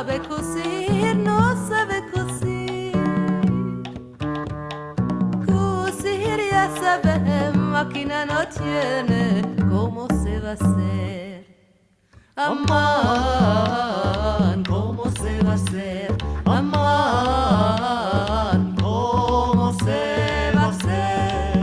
sabe cosir, no sabe cosir. Cosir ya sabe, máquina no tiene, ¿cómo se va a hacer? Amar, ¿cómo se va a hacer? Amar, ¿cómo se va a hacer?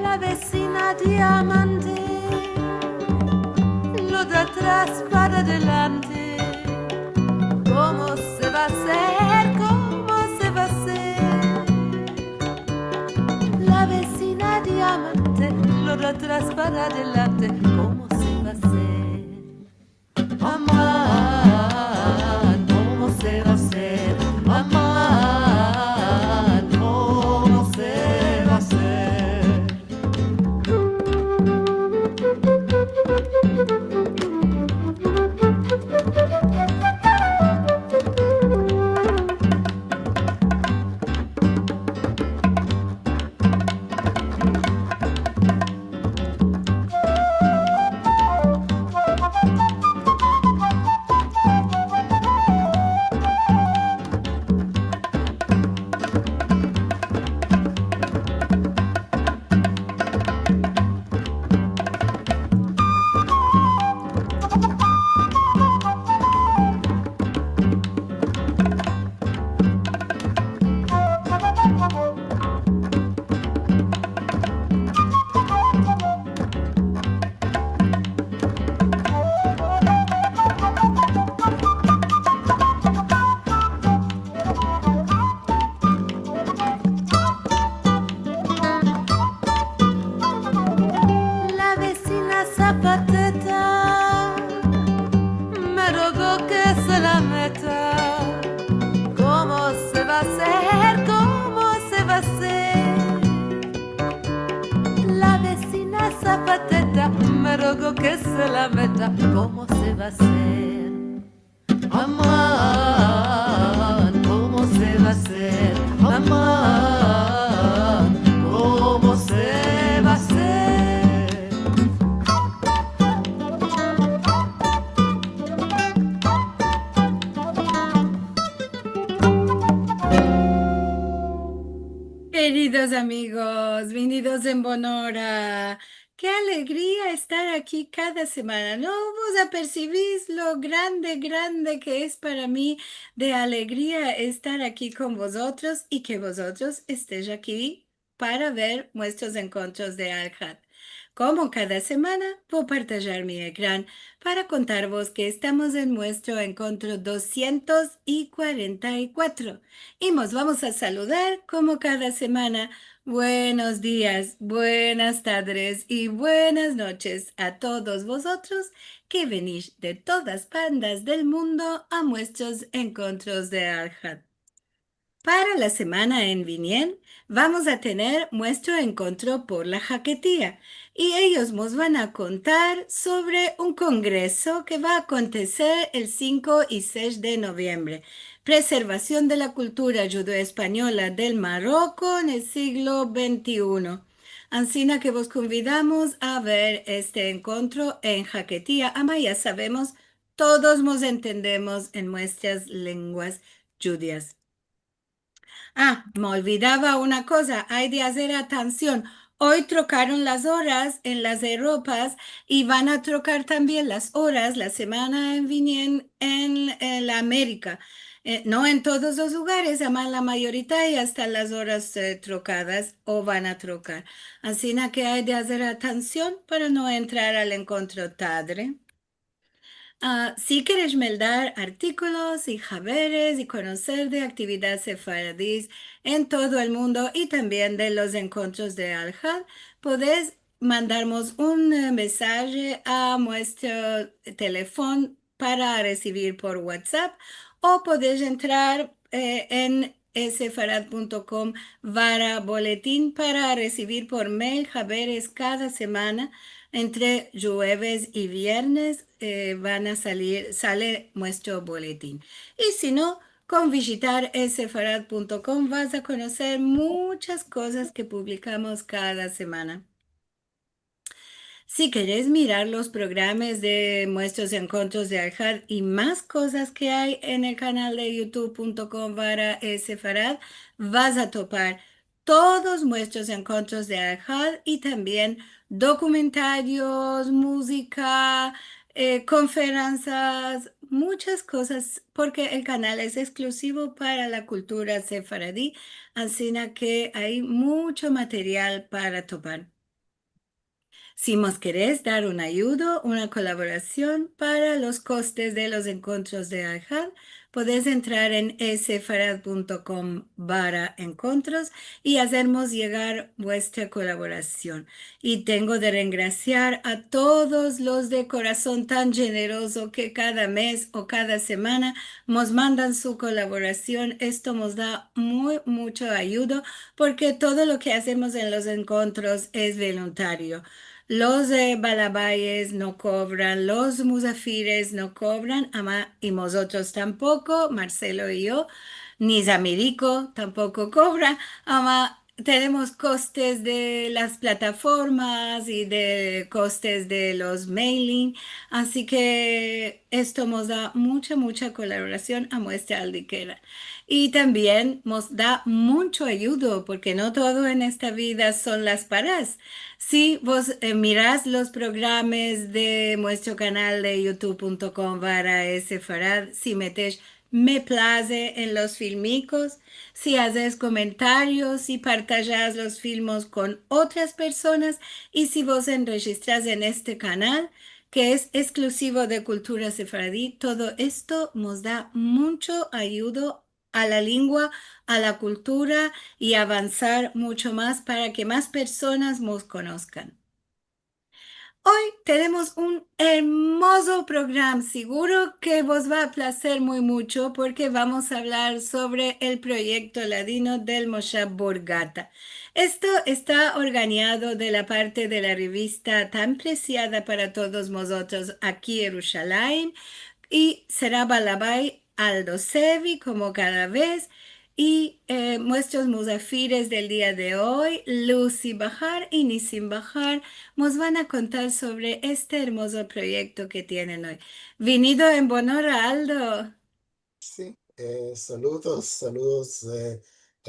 La vecina diamante lo de atrás para adelante. ¿Cómo se va a hacer? ¿Cómo se va a hacer? La vecina diamante lo de atrás para adelante. ¿Cómo se va a hacer? Amar, ¿cómo se va a hacer? Amar, ¿cómo se va a hacer? La vecina Zapateta me rogó que se la meta. ¿Cómo se va a hacer? ¿Cómo se va a hacer? La vecina Zapateta me rogó que se la meta. ¿Cómo se va a hacer? Amar, ¿cómo se va a hacer? Amar, ¿cómo se va a hacer? Queridos amigos, venidos en Bonora. Qué alegría estar aquí cada semana. ¿No vos apercibís lo grande, grande que es para mí de alegría estar aquí con vosotros y que vosotros estéis aquí para ver nuestros encuentros de Alhat? Como cada semana, voy a partillar mi ecrán para contarvos que estamos en nuestro encuentro 244 y nos vamos a saludar como cada semana. Buenos días, buenas tardes y buenas noches a todos vosotros que venís de todas bandas del mundo a nuestros encuentros de Arhat. Para la semana en Vinien vamos a tener nuestro encuentro por la Jaquetía y ellos nos van a contar sobre un congreso que va a acontecer el 5 y 6 de noviembre. Preservación de la cultura judo-española del Marroco en el siglo XXI. Ansina que vos convidamos a ver este encuentro en Jaquetía. Ama ya sabemos, todos nos entendemos en nuestras lenguas judías. Ah, me olvidaba una cosa, hay de hacer atención. Hoy trocaron las horas en las Europas y van a trocar también las horas la semana en Vinien en la América. No en todos los lugares, además la mayoría ya están las horas trocadas o van a trocar. Así que hay de hacer atención para no entrar al encuentro tarde. Si quieres meldar artículos y haberes y conocer de actividad sefaradís en todo el mundo y también de los encuentros de Al-Had, podés mandarnos un mensaje a nuestro teléfono para recibir por WhatsApp o podés entrar en sefarad.com boletín para recibir por mail haberes cada semana entre jueves y viernes sale nuestro boletín. Y si no, Con visitar sefarad.com vas a conocer muchas cosas que publicamos cada semana. Si querés mirar los programas de Muestros y Encuentros de Al y más cosas que hay en el canal de youtube.com/sefarad, vas a topar todos Muestros y Encuentros de Al y también documentarios, música, conferencias, muchas cosas, porque el canal es exclusivo para la cultura sefaradí, así que hay mucho material para topar. Si nos querés dar un ayudo, una colaboración para los costes de los encuentros de Alhad, podés entrar en sefarad.com/encuentros y hacernos llegar vuestra colaboración. Y tengo de regraciar a todos los de corazón tan generoso que cada mes o cada semana nos mandan su colaboración. Esto nos da mucho ayuda porque todo lo que hacemos en los encuentros es voluntario. Los balabayes no cobran, los musafires no cobran, y nosotros tampoco, Marcelo y yo, ni Zamirico tampoco cobra, tenemos costes de las plataformas y de costes de los mailing, así que esto nos da mucha colaboración a nuestra aldiquera. Y también nos da mucho ayudo, porque no todo en esta vida son las paras. Si vos mirás los programas de nuestro canal de youtube.com/sefarad, si metes me place en los filmicos, si haces comentarios, si partajas los filmos con otras personas y si vos enregistras en este canal que es exclusivo de cultura sefaradí, todo esto nos da mucho ayuda a la lengua, a la cultura y avanzar mucho más para que más personas nos conozcan. Hoy tenemos un hermoso programa, seguro que vos va a placer muy mucho porque vamos a hablar sobre el proyecto ladino del Moshav Borgata. Esto está organizado de la parte de la revista tan preciada para todos nosotros aquí en Jerusalén y será Balabay Aldo Sevi como cada vez. Y nuestros musafires del día de hoy, Lucy Bajar y Nisim Bajar, nos van a contar sobre este hermoso proyecto que tienen hoy. Venido en honor a Aldo. Sí, saludos a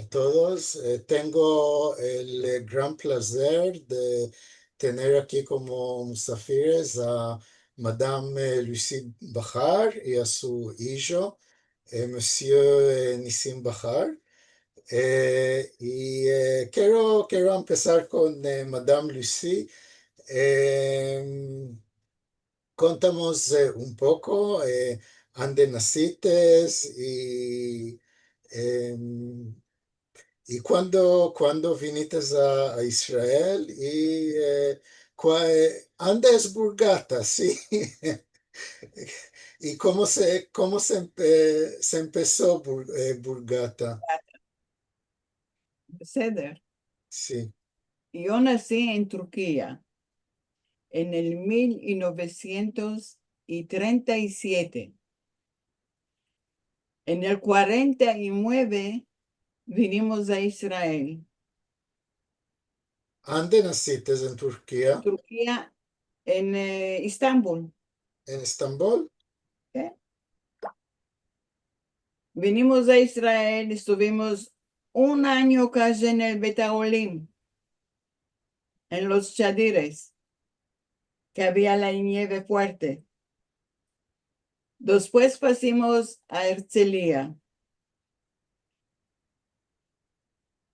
todos. Tengo el gran placer de tener aquí como musafires a Madame Lucie Bahar y a su hijo, Monsieur Nissim Bahar. Quiero empezar con Madame Lucie. Em, Contamos un poco, ande nacites em, y cuando viniste a Israel y ande es Burgata, sí. ¿Y se empezó Burgata? Ceder. Sí. Yo nací en Turquía en el 1937. En el 49 vinimos a Israel. ¿Ande nacites en Turquía? Turquía, en Istambul. ¿En Estambul? ¿Eh? Vinimos a Israel, estuvimos un año casi en el Betaolim, en los Chadires, que había la nieve fuerte. Después pasamos a Herzliya.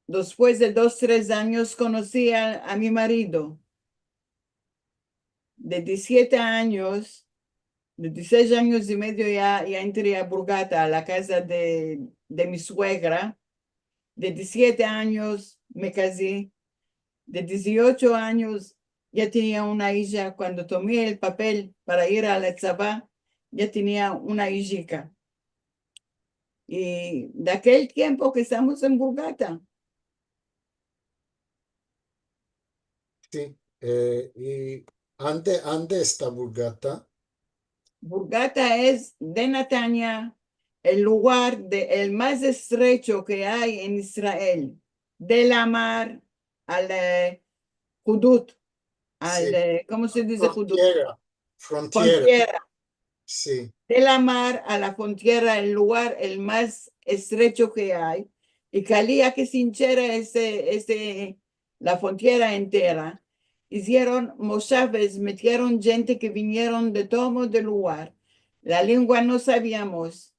Después de 2, 3 años conocí a mi marido. De 17 años, de 16 años y medio ya entré a Burgata, a la casa de mi suegra. De 17 años me casé. De 18 años ya tenía una hija. Cuando tomé el papel para ir a la tzabá, ya tenía una hijita. Y de aquel tiempo que estamos en Burgata. Sí. ¿Y ande está Burgata? Burgata es de Netanya, el lugar el más estrecho que hay en Israel, de la mar al Hudud, Sí. ¿cómo se dice Hudud? Frontiera. Frontiera. Frontera. Sí. De la mar a la frontera, el lugar el más estrecho que hay, y calía que se hinchera la frontera entera. Hicieron moshaves, metieron gente que vinieron de todo el lugar. La lengua no sabíamos.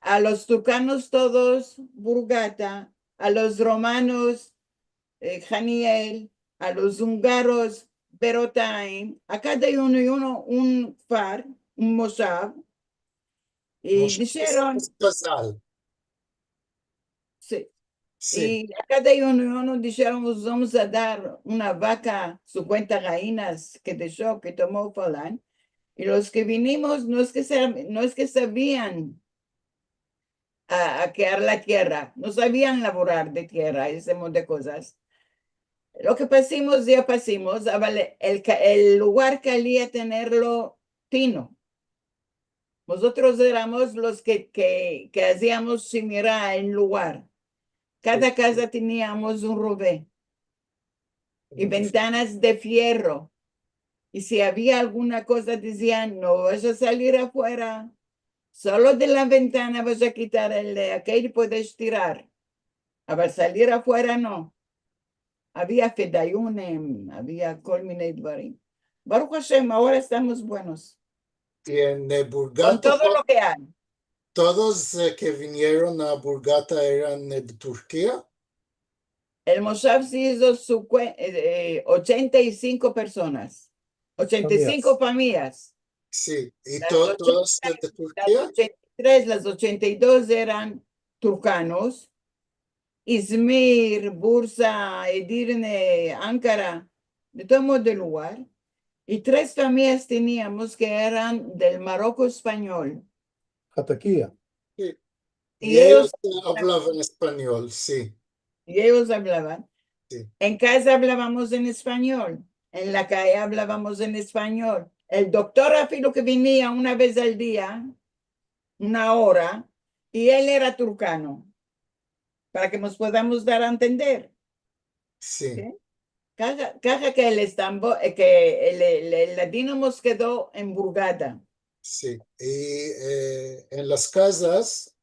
A los turcanos todos, Burgata, a los romanos, Janiel, a los húngaros, Berotaim, a cada uno y uno un far, un moshav, y Moshe dijeron, es casal. sí, Sí. y a cada uno y uno dijeron, "Os vamos a dar una vaca, 50 gallinas que dejó, que tomó Falán, y los que vinimos no es que sabían a quear la tierra, no sabían laborar de tierra, ese montón de cosas. Lo que pasamos, ya pasamos, el lugar quería tenerlo fino. Nosotros éramos los que hacíamos similar en lugar. Cada casa teníamos un robé y ventanas de fierro. Y si había alguna cosa, decían, no vas a salir afuera, solo de la ventana vas a quitar el de aquel y puedes tirar. A salir afuera no. había fedayunem, había colminé dvarim. Baruch Hashem, ahora estamos buenos. Y en Con Burgata, todo lo que hay. todos que vinieron a Burgata eran de Turquía. El Moshav se hizo 85 personas, 85 familias. Sí. Y Las todos de 80, Turquía. las 83, las 82 eran turcanos. Izmir, Bursa, Edirne, Ankara, de todo el lugar. Y 3 familias teníamos que eran del Marocco español. Jataquía. Sí. Y Y ellos ellos, hablaban español, sí. y ellos hablaban. Sí. En casa hablábamos en español. En la calle hablábamos en español. El doctor Afilo que venía una vez al día, una hora, y él era turcano, para que nos podamos dar a entender. Sí. ¿Sí? Caja que el Estambul, que el latino nos quedó en Burgata. Sí. Y en las casas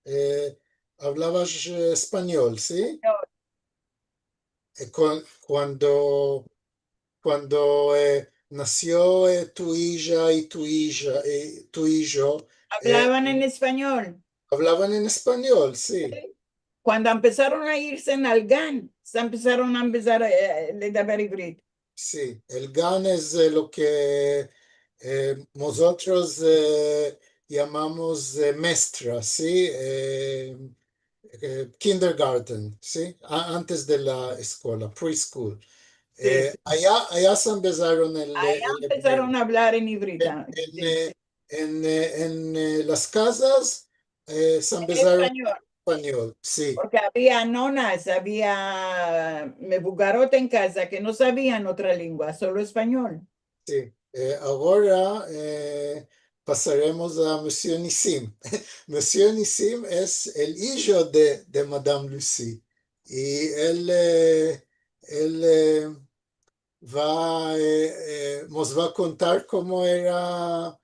hablabas español, ¿sí? Cuando nació tu hija y tu hijo, Hablaban en español. hablaban en español, sí. Cuando empezaron a irse en Algan, se empezaron a empezar a hablar híbrido. Sí, el GAN es lo que nosotros llamamos maestra, ¿sí? Kindergarten, ¿sí? Antes de la escuela, preschool. Sí, sí. Allá se empezaron Allá el hebreo. empezaron a hablar en híbrido. En, Sí, sí. las casas se En empezaron español, español, sí. porque había nonas, había me bugarote en casa que no sabían otra lengua, solo español. Sí, ahora pasaremos a Monsieur Nissim. Monsieur Nissim es el hijo de Madame Lucy y él nos va a contar cómo era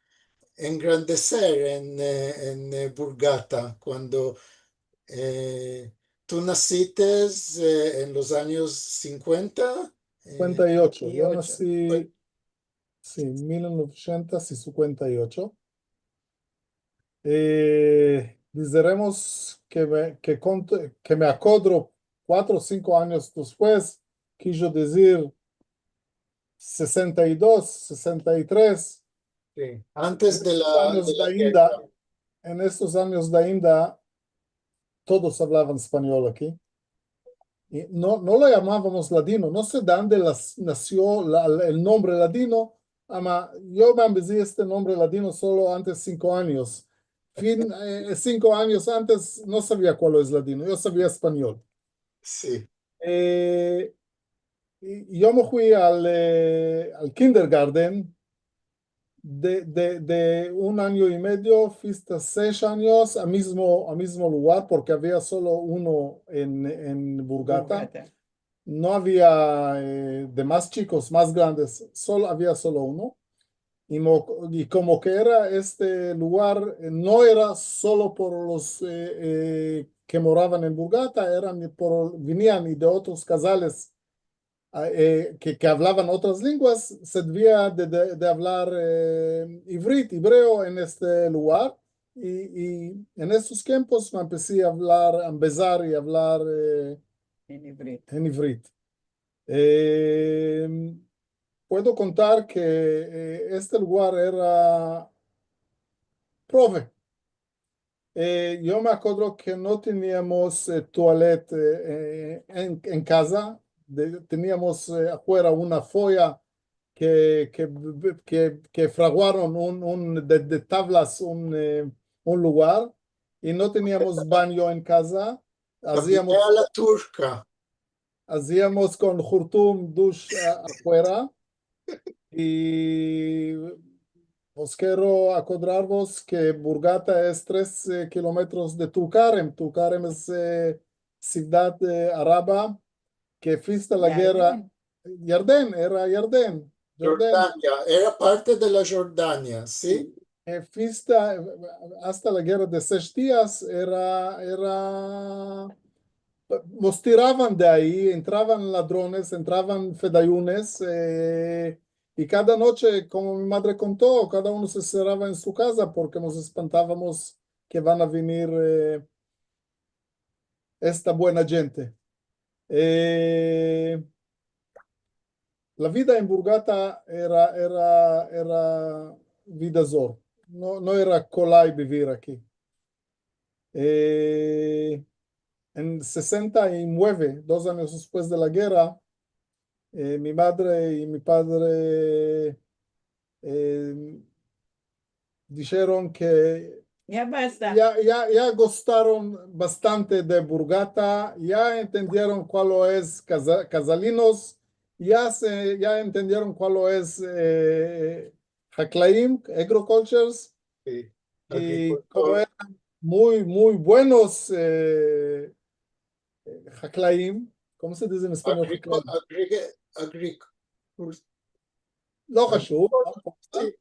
engrandecer en Burgata cuando tú naciste en los años 50. 58. Yo 58. nací, sí, 1958. Diremos que me acordro 4 o 5 años después, quiso decir 62, 63. Sí, antes de Estos la, de años la de guerra. Inda, en estos años de Inda, todos hablaban español aquí. Y no lo llamábamos ladino, no sé de dónde nació el nombre ladino, ama yo me empecé este nombre ladino solo antes 5 años. 5 años antes no sabía cuál es ladino, yo sabía español. Sí, Y yo me fui al kindergarten de 1 año y medio, fuiste 6 años al mismo lugar, porque había solo uno en Burgata. Burgata. No había de más chicos, más grandes, había solo uno. Y como que era este lugar, no era solo por los que moraban en Burgata, venían y de otros casales que hablaban otras lenguas, se debía de hablar hebreo en este lugar. Y en estos tiempos me empecé a hablar, a empezar y hablar En hebreo. en ivrit. Eh, Puedo contar que este lugar era prove. Yo me acuerdo que no teníamos toilette en casa. Teníamos afuera una folla que fraguaron de tablas un lugar, y no teníamos baño en casa. Capilla a la turca. Hacíamos con Hurtum dush afuera. Y os quiero acordaros que Burgata es 3 kilómetros de Tulkarem. Tulkarem es ciudad árabe que fuiste a la guerra. Yardén. Era Yardén. Jordania, era parte de la Jordania, ¿sí? Fuiste hasta la guerra de 6 días. Nos tiraban de ahí, entraban ladrones, entraban fedayunes, y cada noche, como mi madre contó, cada uno se cerraba en su casa porque nos espantábamos que van a venir esta buena gente. La vida en Burgata era vida zor. No era colay vivir aquí. En 69, 2 años después de la guerra, mi madre y mi padre dijeron que Ya basta. ya gustaron bastante de Burgata, ya entendieron cuál es Casalinos, ya entendieron cuál es Haklaim, Agrocultures, Sí. y como Agricultor, eran muy buenos Haklaim. ¿Cómo se dice en español Haklaim? agricultor, לא חשוב, sí.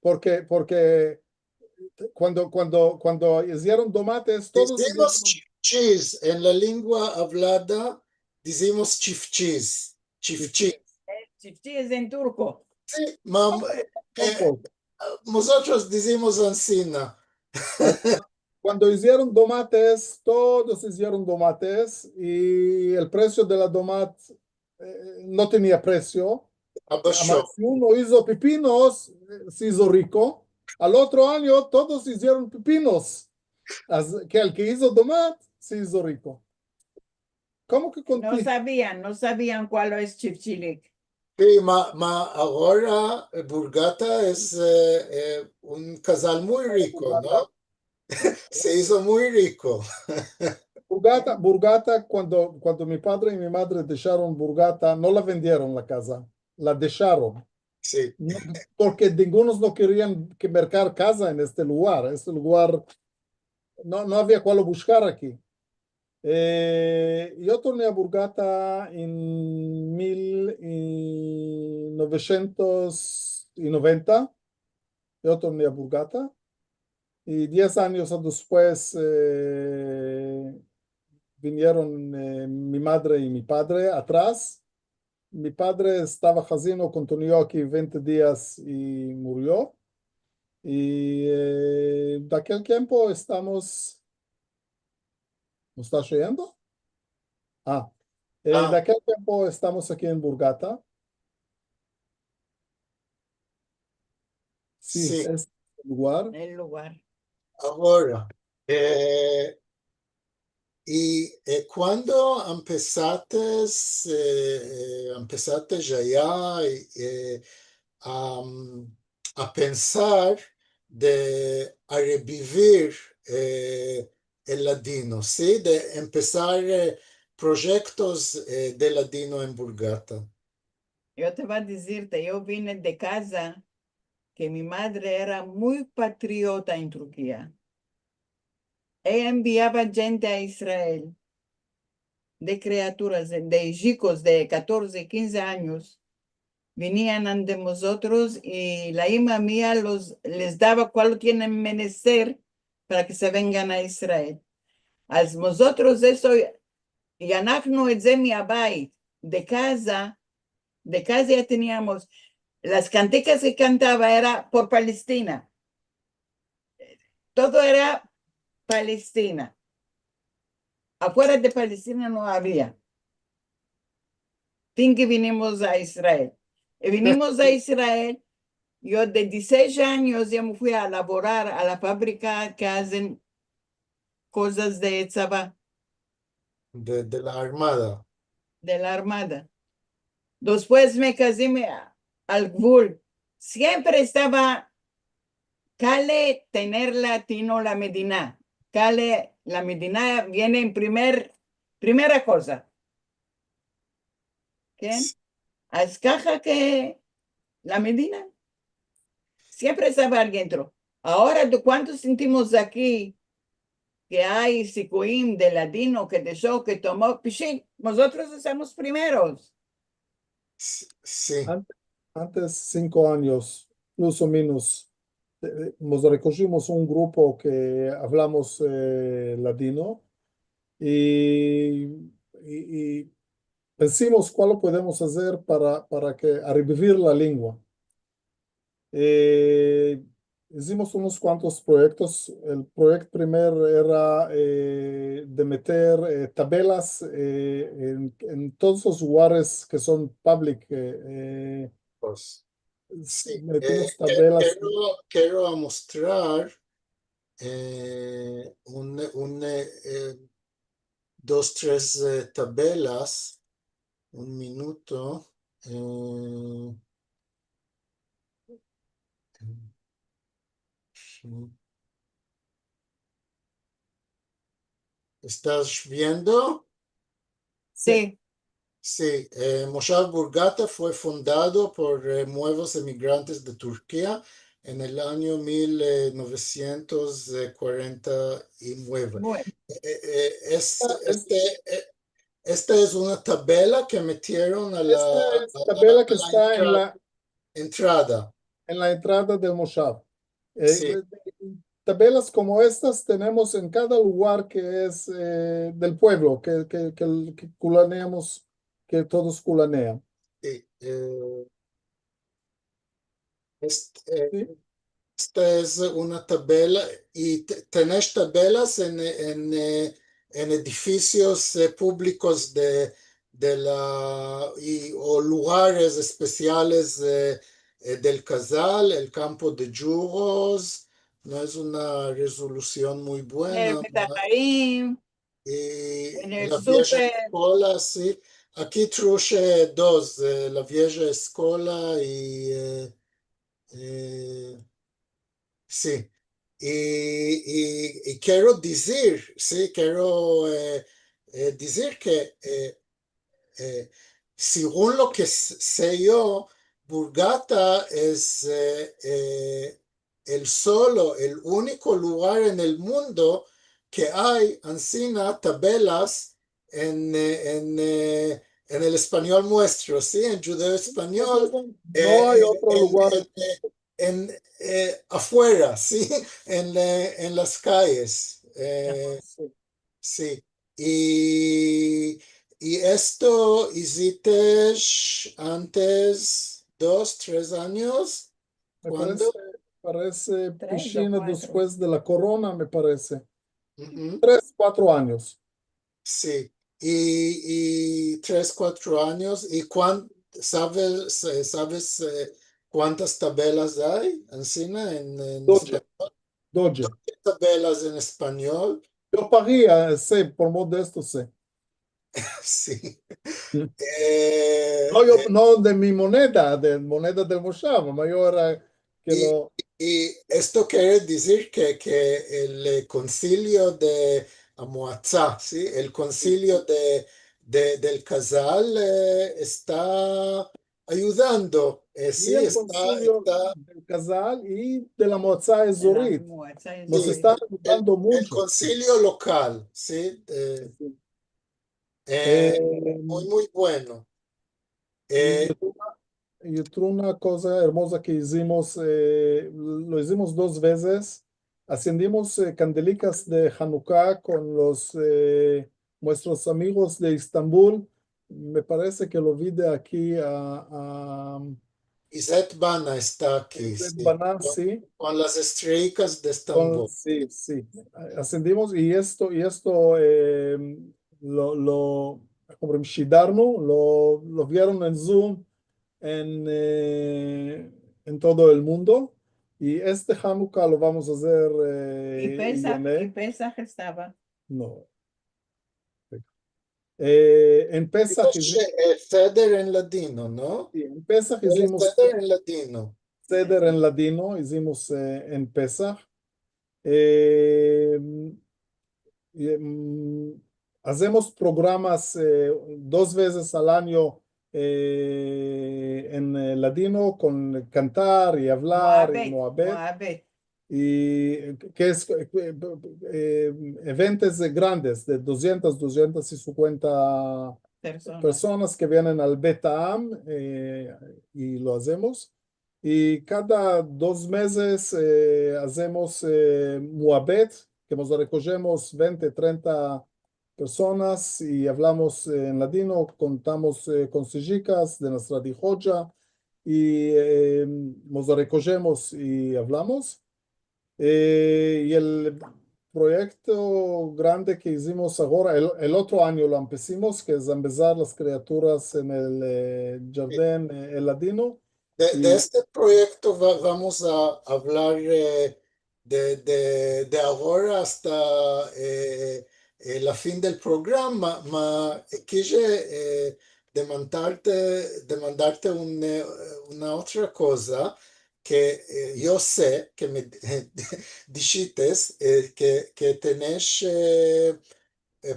porque cuando hicieron tomates, todos Decimos hicieron chifchis, en la lengua hablada decimos chifchis, chifchis. Chifchi es en turco. Sí, trompos. nosotros decimos ancina. Cuando hicieron tomates, todos hicieron tomates, y el precio de la tomate no tenía precio. Abashó. Si uno hizo pepinos, se hizo rico. Al otro año todos hicieron pepinos. Que el que hizo tomate se hizo rico. ¿Cómo que No contigo? sabían cuál es chifchilik. Sí, ahora Burgata es un casal muy rico, ¿no? Se hizo muy rico. Burgata, cuando mi padre y mi madre dejaron Burgata, no la vendieron la casa, la dejaron. Sí, No, porque ningunos no querían que mercar casa en este lugar. Este lugar no había cuál buscar aquí. Yo torné a Burgata en 1990. Yo torné a Burgata, y 10 años después vinieron mi madre y mi padre atrás. Mi padre estaba casino, continuó aquí 20 días y murió. Y de aquel tiempo estamos. ¿No está oyendo? De aquel tiempo estamos aquí en Burgata. Sí, sí. es el lugar. El lugar. Ahora, y cuando empezaste ya a pensar a revivir el ladino, ¿sí? De empezar proyectos de ladino en Burgata. Yo te voy a decirte, yo vine de casa que mi madre era muy patriota en Turquía. Ella enviaba gente a Israel de criaturas, de chicos de 14, 15 años, venían ante nosotros y la hija mía les daba cuál tienen menester para que se vengan a Israel. A nosotros eso, y אנחנו את זה מהבית, de casa ya teníamos, las canticas que cantaba era por Palestina. Todo era Palestina. Afuera de Palestina no había. Fin que vinimos a Israel. Y vinimos a Israel, yo de 16 años ya me fui a laborar a la fábrica que hacen cosas de tzabá, de la Armada. de la Armada. Después me casé al Gvul. Siempre estaba Cale tener latino la Medina. Cale, la Medina viene en primera cosa. ¿Quién? Caja que la Medina. Siempre estaba alguien dentro. Ahora, ¿de cuántos sentimos aquí que hay Sikuim de latino que dejó, que tomó Pichín? Nosotros estamos primeros. Sí, Antes 5 años, plus o menos, nos recogimos un grupo que hablamos ladino y, y pensamos cuál podemos hacer para que, a revivir la lengua. Eh, Hicimos unos cuantos proyectos. El proyecto primero era de meter tabelas en todos los lugares que son public. pues, sí. Metimos tabelas. Quiero mostrar dos, tres tabelas. Un minuto. ¿Estás viendo? Sí, Sí, Moshav Burgata fue fundado por nuevos emigrantes de Turquía en el año 1949. bueno. Esta es una tabela que metieron a Esta la, es tabela que a la está entrada. en la entrada del Moshav. Sí, Tabelas como estas tenemos en cada lugar que es del pueblo, que culaneamos, que todos culanean. sí. Este, ¿Sí? Esta es una tabela y tenés tabelas en edificios públicos o lugares especiales del Casal, el campo de Juros. No es una resolución muy En el buena. Metajarim, en Y el la vieja súper, escuela, sí. Aquí truce dos, la vieja escuela eh, sí, y quiero decir, sí, quiero decir que según lo que sé yo, Burgata es el único lugar en el mundo que hay encina tabelas en el español nuestro, ¿sí? En judeo español, No hay otro en, lugar. afuera, ¿sí? En las calles. Sí, Sí. Y esto hiciste antes 2, 3 años. me ¿Cuándo? parece 3 o piscina 4. después de la corona, me parece. Ujú. 3, 4 años. Sí. Y 3, 4 años. ¿Y sabes cuántas tabelas hay encima en Doge, español? Doge. Tabelas en español. Yo pagué, sé, por modesto sé. Sí. No, Eh, no de mi moneda, de moneda del Moshav, mayor que Y, lo... y esto quiere decir que el concilio de Amoatzá, ¿sí? El concilio del Casal está ayudando. Y Sí, el está, concilio está, del Casal y de la Moatzá de la Ezorit. Moatzá Nos sí, Ezorit. están el ayudando mucho. concilio local, ¿sí? Eh, Muy, muy bueno. y Eh, otra cosa hermosa que hicimos, lo hicimos dos veces. Ascendimos candelicas de Hanukkah con nuestros amigos de Estambul. Me parece que lo vi de aquí a Izet Bana está aquí, Zed sí, Baná, sí. con las estrellas de Estambul. Sí, sí. Ascendimos y esto como Shidarnu, lo vieron en Zoom en todo el mundo. Y este Hanukkah lo vamos a hacer Y Pesach estaba. no. En Pesach Dice Ceder en ladino, ¿no? en Pesach El hicimos Ceder en ladino. Seder en ladino, hicimos en Pesach. Eh, Hacemos programas dos veces al año en ladino con cantar y hablar y moabet Moabet, y que es eventos grandes de 250 personas. personas que vienen al Betaam y lo hacemos. Y cada 2 meses hacemos Moabet, que nos recogemos 20, 30 personas y hablamos en ladino, contamos consejicas de nuestra dijoya y nos recogemos y hablamos. Y el proyecto grande que hicimos ahora, el otro año lo empezamos, que es empezar las criaturas en el jardín el ladino. De Y este proyecto vamos a hablar de ahora hasta la fin del programa, ma quise demandarte una otra cosa que yo sé que me dijiste que tenés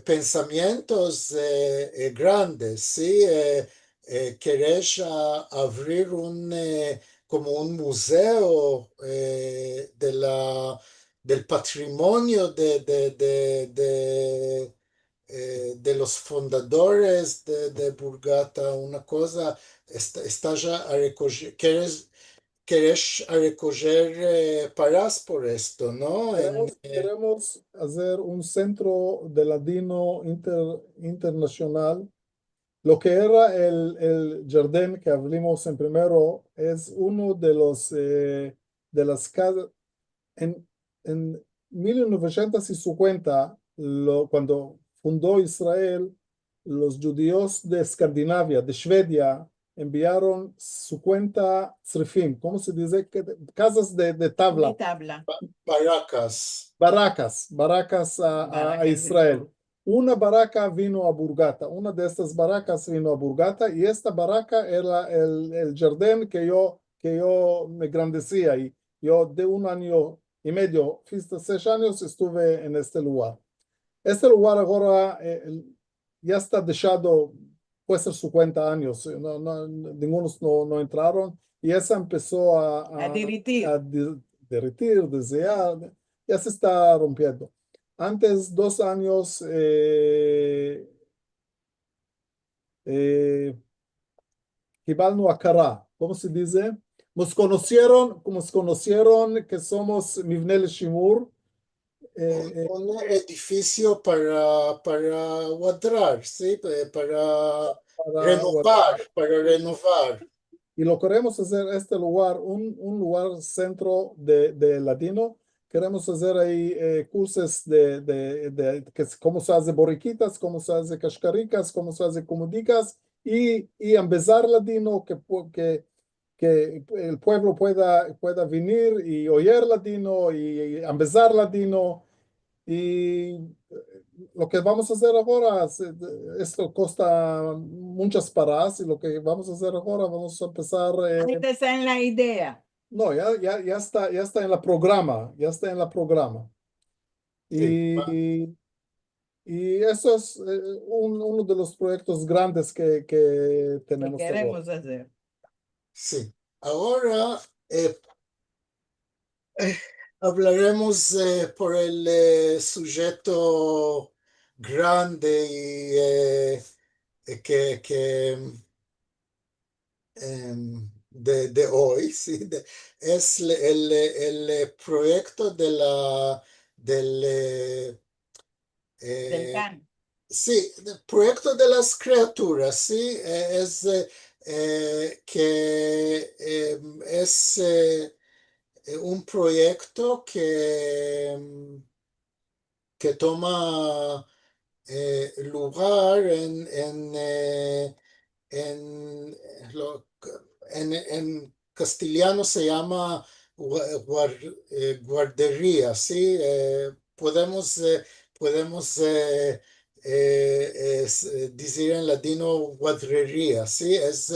pensamientos grandes, ¿sí? Querés abrir como un museo del patrimonio de los fundadores de Burgata, una cosa, está ya a recoger, querés a recoger paras por esto, ¿no? queremos hacer un centro de ladino internacional. Lo que era el jardín que hablamos en primero es uno de las casas. En 1950, cuando fundó Israel, los judíos de Escandinavia, de Suecia, enviaron 50 tzrifim, ¿cómo se dice? Casas de tabla, De tabla. Baracas. baracas a Baracas de Israel. tabla. Una baraca vino a Burgata, una de estas baracas vino a Burgata y esta baraca era el jardín que yo me grandecía y yo de 1 año y medio, hasta 6 años estuve en este lugar. Este lugar ahora ya está dejado, puede ser 50 años, ninguno no entraron y esa empezó A derretir. a derretir, desear, ya se está rompiendo. Antes, 2 años, קיבלנו הכרה, ¿cómo se dice? nos conocieron que somos מבנה לשימור, Un edificio para guardar, ¿sí? para Para renovar. y lo queremos hacer este lugar, un lugar centro de ladino. Queremos hacer ahí cursos cómo se hace borriquitas, cómo se hace cascaricas, cómo se hace comudicas y empezar ladino que el pueblo pueda venir y oír latino y empezar latino. Y lo que vamos a hacer ahora, esto costa muchas paradas y lo que vamos a hacer ahora, vamos a empezar, Ahorita está en la idea. no, ya está en la programa, ya está en la programa. Sí. Y eso es uno de los proyectos grandes que Que tenemos ahora. queremos hacer. sí. Ahora hablaremos por el sujeto grande y que de hoy, ¿sí? Es el proyecto del, Del eh, GAN. sí, el proyecto de las criaturas, ¿sí? Es que es un proyecto que toma lugar en, lo- en castellano se llama guardería, ¿sí? Podemos decir en latino guardería, ¿sí? Es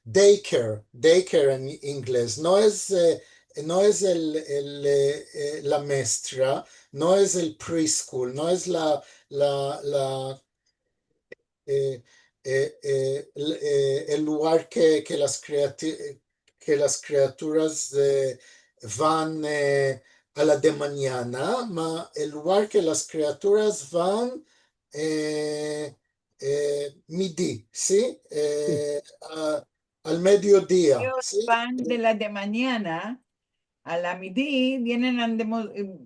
daycare en inglés. No es la maestra, no es el preschool, no es la eh, el lugar que las criaturas van a la de mañana, el lugar que las criaturas van midi, ¿sí? Sí. Al mediodía, Ellos ¿sí? van de la de mañana a la midi, vienen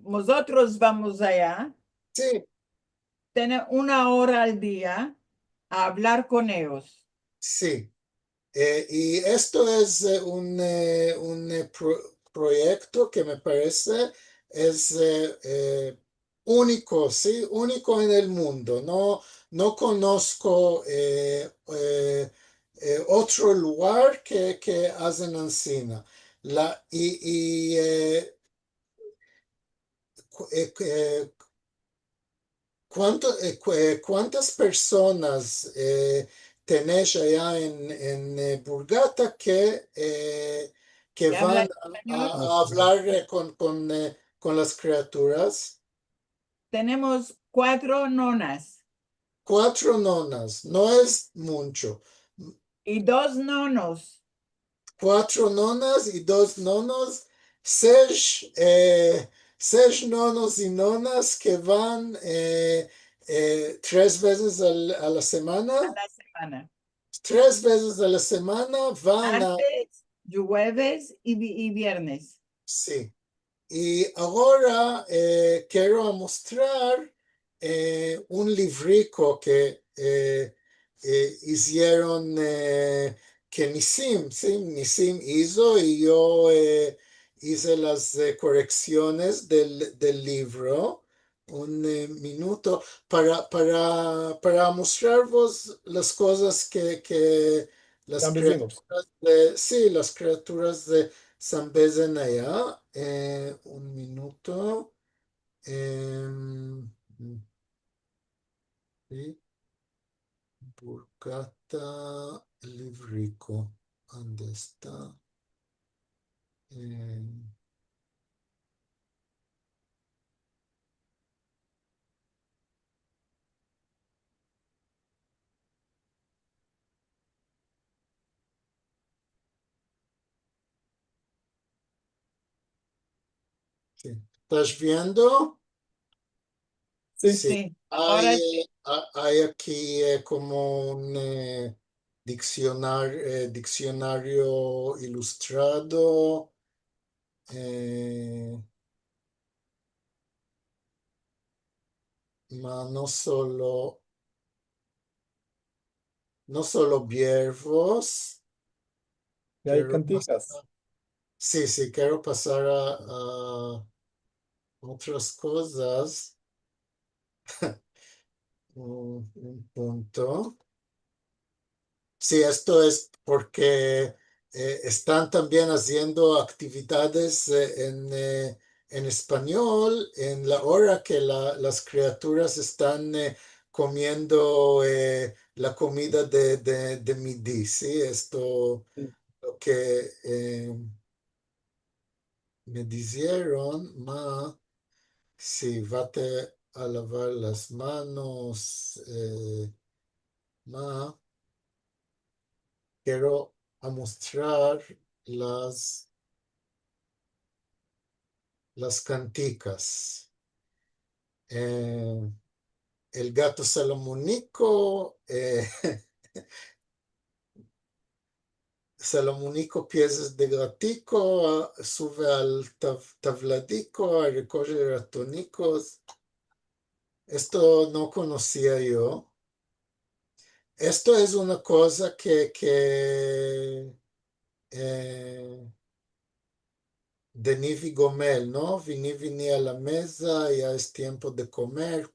nosotros vamos allá, Sí, tener 1 hora al día a hablar con ellos. sí. Y esto es un proyecto que me parece es único, ¿sí? Único en el mundo. No conozco otro lugar que hacen encina. Y ¿cuántas personas tenés allá en Burgata que ¿Que van hablan español? a hablar con las criaturas? Tenemos 4 nonas 4 nonas, no es mucho. y 2 nonos. 4 nonas y 2 nonos, seis nonos y nonas que van 3 veces a la A semana. la semana. 3 veces a la semana van a... Martes, jueves y viernes. Sí. Y ahora quiero mostrar un librico que hicieron, que Nisim, ¿sí? Nisim hizo y yo hice las correcciones del libro. Un minuto para mostraros las cosas que las Campesinos. criaturas sí, las criaturas de San Bezenaya, un minuto. em, sí, Burkata Livrico. ¿Dónde está? Em, sí. ¿Estás viendo? Sí. Sí. Sí, Hay, ahora sí. hay aquí como un diccionario ilustrado. eh, ma no solo verbos. Y hay Quiero canticas. pasar, sí, sí, quiero pasar a otras cosas. Un punto. Sí, esto es porque están también haciendo actividades en español en la hora que las criaturas están comiendo la comida de midi. Sí, esto Sí. lo que me dijeron, sí, vate a lavar las manos, ma, quiero a mostrar las canticas. El gato salomónico, salomónico piezas de gatico, sube al tabladico, a recoger ratonicos. Esto no conocía yo. Esto es una cosa que Denis Gomel, ¿no? Vini a la mesa, ya es tiempo de comer,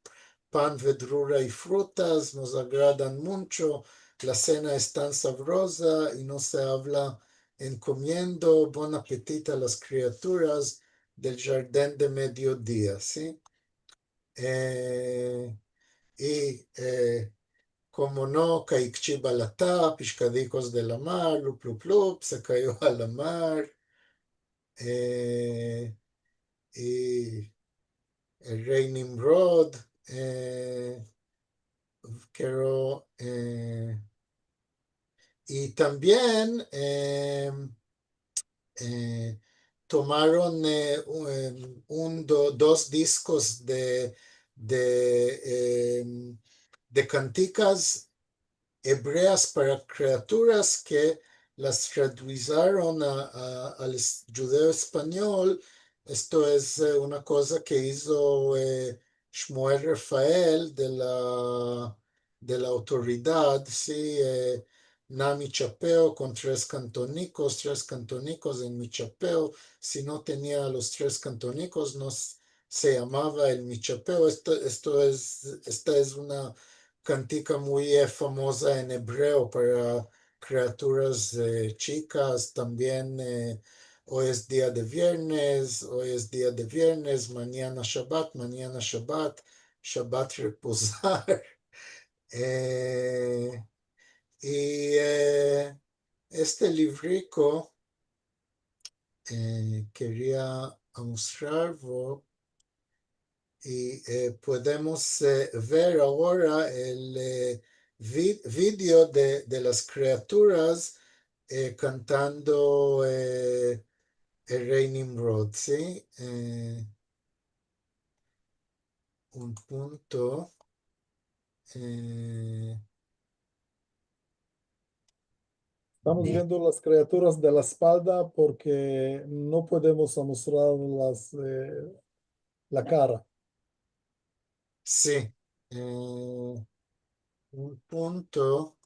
pan, verdura y frutas, nos agradan mucho, la cena es tan sabrosa y no se habla en comiendo, buen apetito a las criaturas del jardín de mediodía, ¿sí? Y como no, caicchi balatá, piscadicos de la mar, lup, lup, lup, se cayó a la mar. Y el rey Nimrod, quiero, y también tomaron dos discos de canticas hebreas para criaturas que las tradujeron al judeo español. Esto es una cosa que hizo Shmuel Rafael de la autoridad, sí, Nami Chapeo con tres cantonicos en mi chapeo. Si no tenía los tres cantonicos, no se llamaba el mi chapeo. Esta es una cantica muy famosa en hebreo para criaturas chicas. También hoy es día de viernes, mañana Shabbat, Shabbat reposar. Y este librico quería mostrarlo. Y podemos ver ahora el vídeo de las criaturas cantando el rey Nimrod, ¿sí? Un punto. Estamos viendo las criaturas de la espalda porque no podemos mostrar la cara. Sí. Un punto.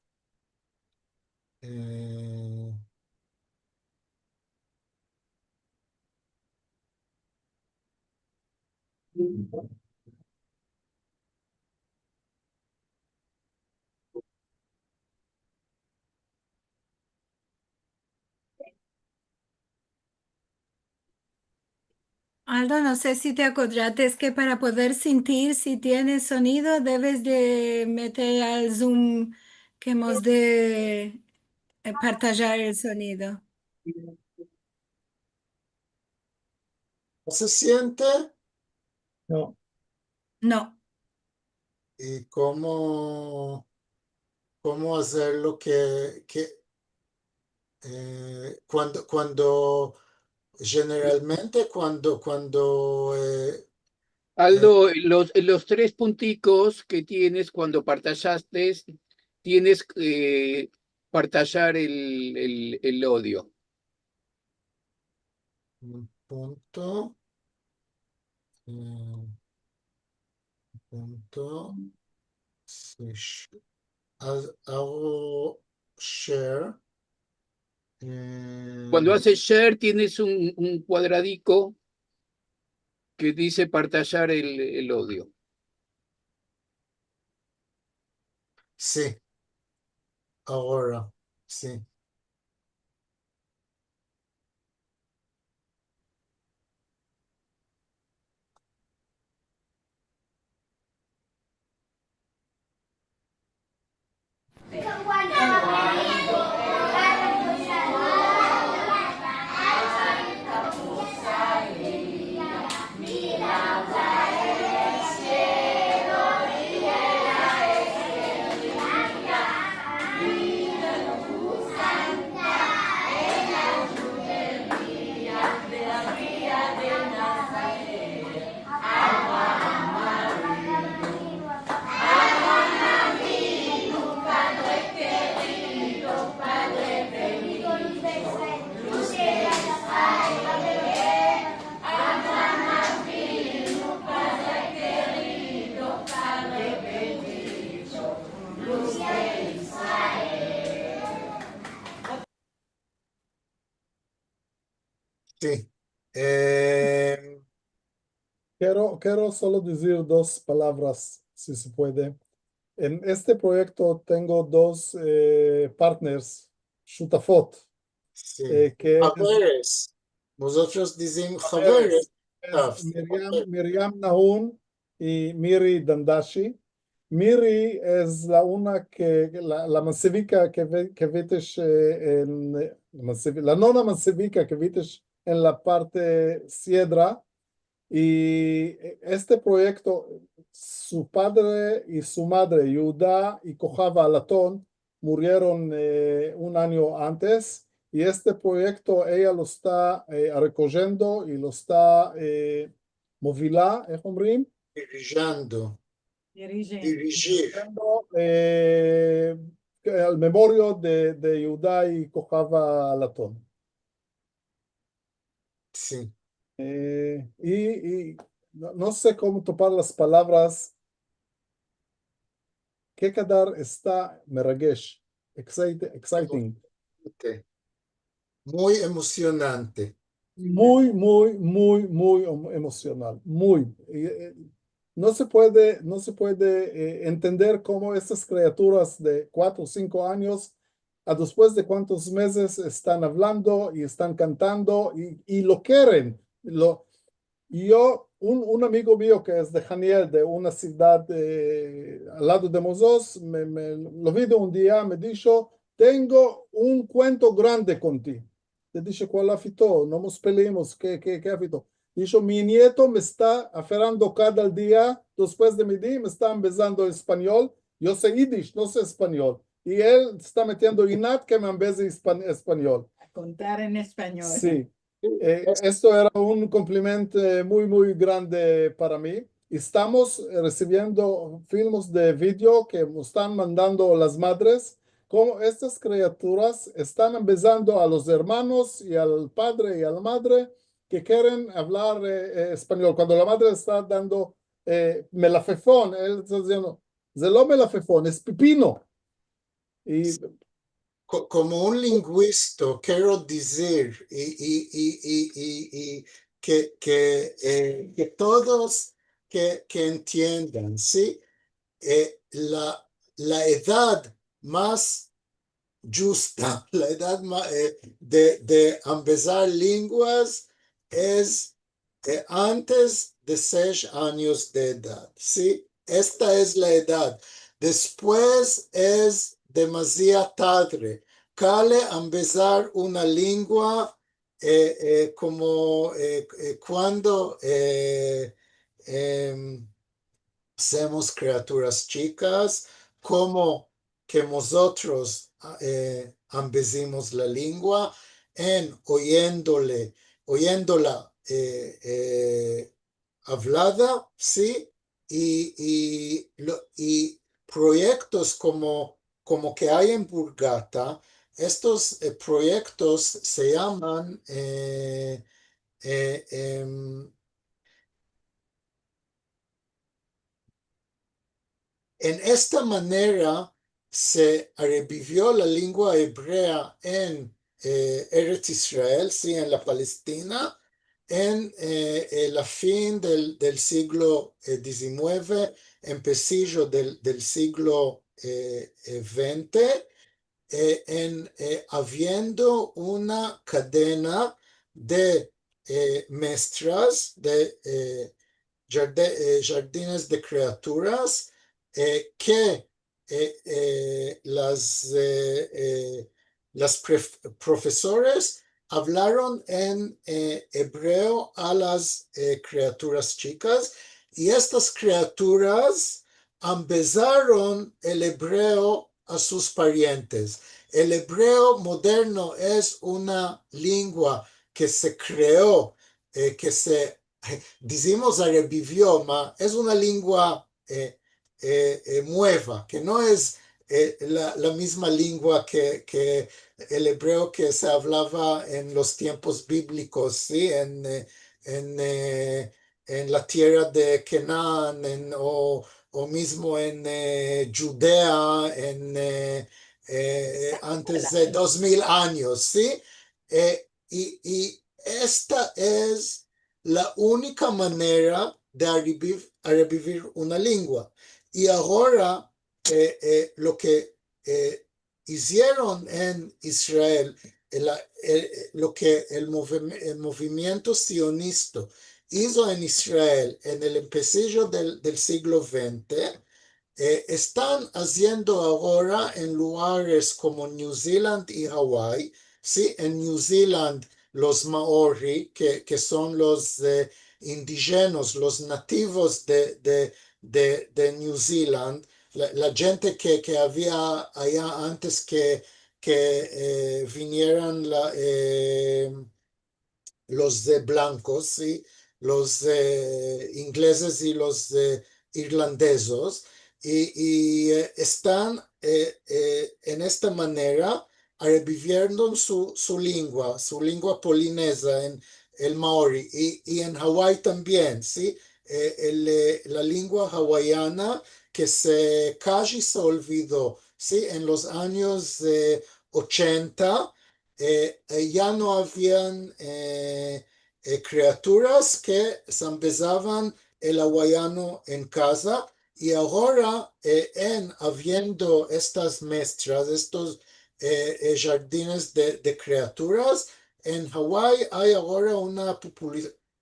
Aldo, no sé si te acordaste que para poder sentir si tiene sonido debes de meter al Zoom que hemos de partajar el sonido. ¿No se siente? No, No, ¿Y cómo hacerlo cuando generalmente cuando Aldo, los tres punticos que tienes cuando partallaste, tienes que partallar el odio. un punto, punto, hago share, Cuando haces share, tienes un cuadradico que dice partallar el odio. sí, ahora, sí. Sí. Quiero solo decir dos palabras, si se puede. En este proyecto tengo dos partners, Shutafot, Sí. que es, Javeres. Vosotros dicen Javeres, Javeres. es Miriam Nahun y Miri Dandashi. Miri es la una la mansevica que vites la nona mansevica que vites en la parte Siedra. Y este proyecto, su padre y su madre, Yehuda y Kojava Alatón, murieron un año antes. Y este proyecto ella lo está recogiendo y lo está movilá, איך אומרים? Dirigiendo. Dirigente. Dirigir. Al memorio de Yehuda y Kojava Alatón. Sí. Y no sé cómo topar las palabras. Que Kedar está meragesh, exciting, Muy emocionante. muy emocional, muy. No se puede entender cómo estas criaturas de 4 o 5 años, a después de cuántos meses están hablando y están cantando y lo quieren. Y yo, un amigo mío que es de Haniel, de una ciudad al lado de Mozos, lo vi de un día, me dijo, tengo un cuento grande contigo. Le dije, ¿cuál afitó? No nos peleemos, ¿qué afitó? Dijo, mi nieto me está aferrando cada día, después de mi día, me está empezando español. Yo sé yiddish, no sé español. Y él está metiendo inat que me embeze español. A contar en español. Sí. Esto era un complemento muy grande para mí. Estamos recibiendo filmes de vídeo que nos están mandando las madres, como estas criaturas están empezando a los hermanos y al padre y a la madre que quieren hablar español. Cuando la madre está dando melafefón, él está diciendo, "Zelo melafefón, es pipino". Y Como un lingüista, quiero decir que todos que entiendan, ¿sí? La edad más justa, la edad de empezar lenguas es antes de 6 años de edad, ¿sí? Esta es la edad. Después es demasiado tarde. Cale empezar una lengua como cuando somos criaturas chicas, como que nosotros empecemos la lengua en oyéndola hablada, ¿sí? Y proyectos como que hay en Burgata, estos proyectos se llaman en esta manera se revivió la lengua hebrea en Eretz Israel, sí, en la Palestina, en la fin del siglo XIX, en principio del siglo XX, habiendo una cadena de maestras de jardines de criaturas que las profesores hablaron en hebreo a las criaturas chicas y estas criaturas empezaron el hebreo a sus parientes. El hebreo moderno es una lengua que se creó, que se decimos revivió, ma es una lengua nueva, que no es la misma lengua que el hebreo que se hablaba en los tiempos bíblicos, ¿sí? En la tierra de Canaán o mismo en Judea antes de 2000 años, ¿sí? Y esta es la única manera de revivir una lengua. Y ahora lo que hicieron en Israel, lo que el movimiento sionista hizo en Israel en el empecillo del siglo XX, están haciendo ahora en lugares como New Zealand y Hawái. Sí, en New Zealand los Maori, que son los indígenas, los nativos de New Zealand, la gente que había allá antes que vinieran los blancos, ¿sí? Los ingleses y los irlandeses, y están en esta manera reviviendo su lengua polinesa, en el maori, y en Hawái también, ¿sí? La lengua hawaiana que casi se olvidó, ¿sí? En los años 80 ya no habían criaturas que se empezaban el hawaiano en casa, y ahora habiendo estas mezclas, estos jardines de criaturas, en Hawái hay ahora una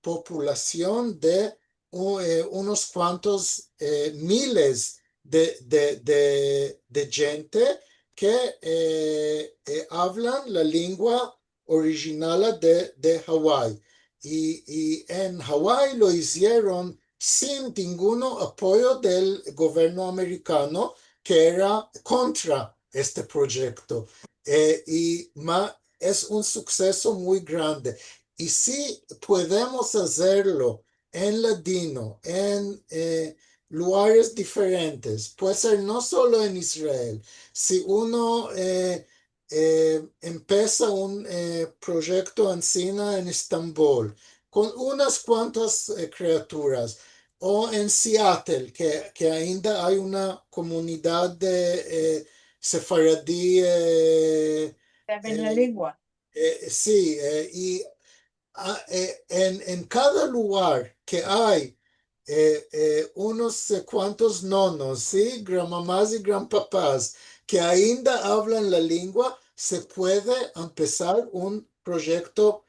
población de unos cuantos miles de gente que hablan la lengua original de Hawái. Y en Hawái lo hicieron sin ningún apoyo del gobierno americano, que era contra este proyecto. Es un suceso muy grande. Y si podemos hacerlo en ladino, en lugares diferentes, puede ser no solo en Israel. Si uno empieza un proyecto encina en Estambul con unas cuantas criaturas, o en Seattle, que ainda hay una comunidad de sefaradí, Saben la lengua. sí, y en cada lugar que hay unos cuantos nonos, ¿sí? Granmamás y granpapás que ainda hablan la lengua, se puede empezar un proyecto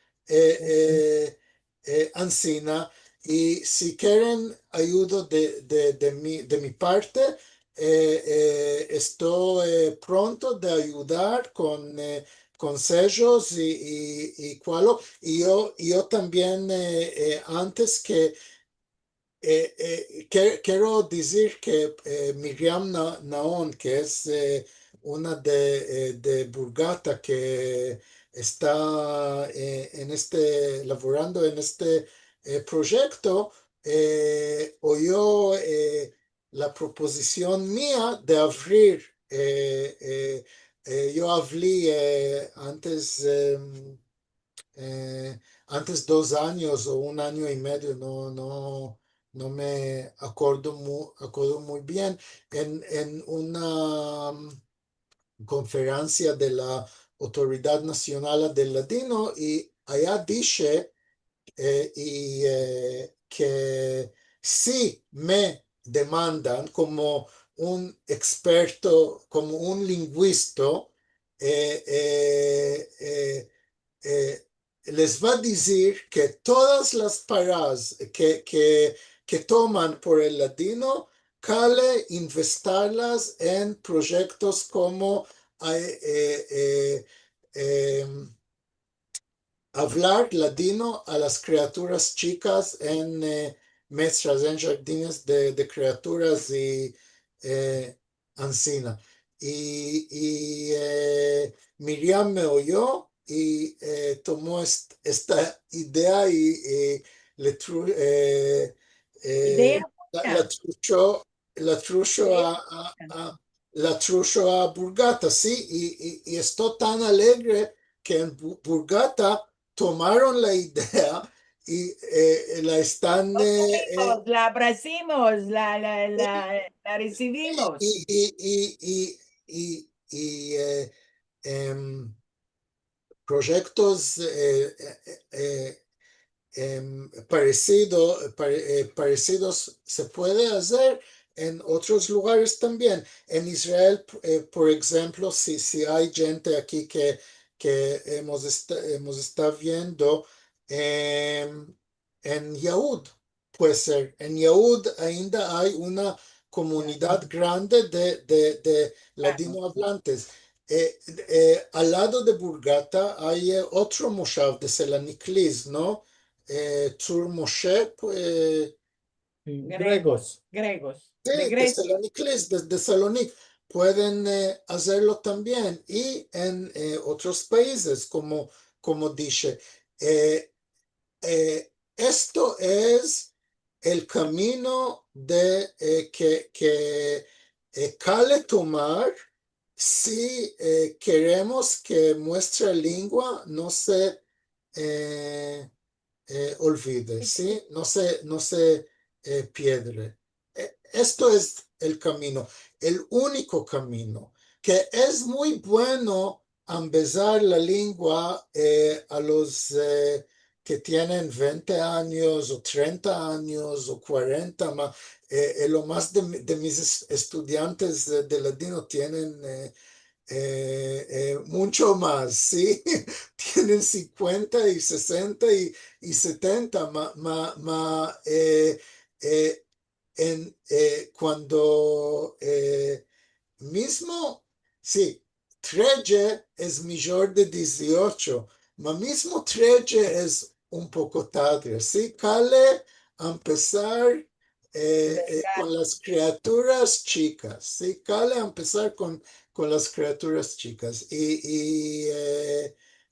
ancina. Y si quieren ayuda de mi parte, estoy pronto de ayudar con consejos y yo también, antes quiero decir que Miriam Naon, que es una de Burgata, que está laborando en este proyecto, oyó la proposición mía de abrir. Yo hablé antes 2 años o un año y medio, no me acuerdo muy bien, en una conferencia de la Autoridad Nacional del Ladino, y allá dije que si me demandan como un experto, como un lingüista, eh, eh, eh, eh, les va a decir que todas las paradas que toman por el ladino, cale investirlas en proyectos como hablar ladino a las criaturas chicas en mestras, en jardines de criaturas y ancina. Y Miriam me oyó y tomó esta idea y Idea la buena. truchó, la truchó Idea la trucho a Burgata, sí, y estoy tan alegre que en Burgata tomaron la idea y la están la abrazimos, la recibimos. y, y, y, y, y, em, proyectos parecidos se puede hacer en otros lugares también. En Israel, por ejemplo, si hay gente aquí que hemos estado viendo en Yahud, puede ser. En Yahud ainda hay una comunidad grande de ladino hablantes. Al lado de Burgata hay otro moshav de Selaniklis, ¿no? Tzur Moshe, Gregos. Gregos. sí, De de Grecia. Selaniklis, de Salonic, pueden hacerlo también. Y en otros países, como dije, esto es el camino de que cale tomar si queremos que nuestra lengua no se olvide, ¿sí? No se pierde. Esto es el camino, el único camino, que es muy bueno empezar la lengua a los que tienen 20 años o 30 años o 40, lo más de mis estudiantes de ladino tienen mucho más, ¿sí? Tienen 50 y 60 y 70, cuando mismo, sí, 13 es mayor de 18, mismo 13 es un poco tarde, ¿sí? Cale a empezar con las criaturas chicas, ¿sí? Cale a empezar con las criaturas chicas.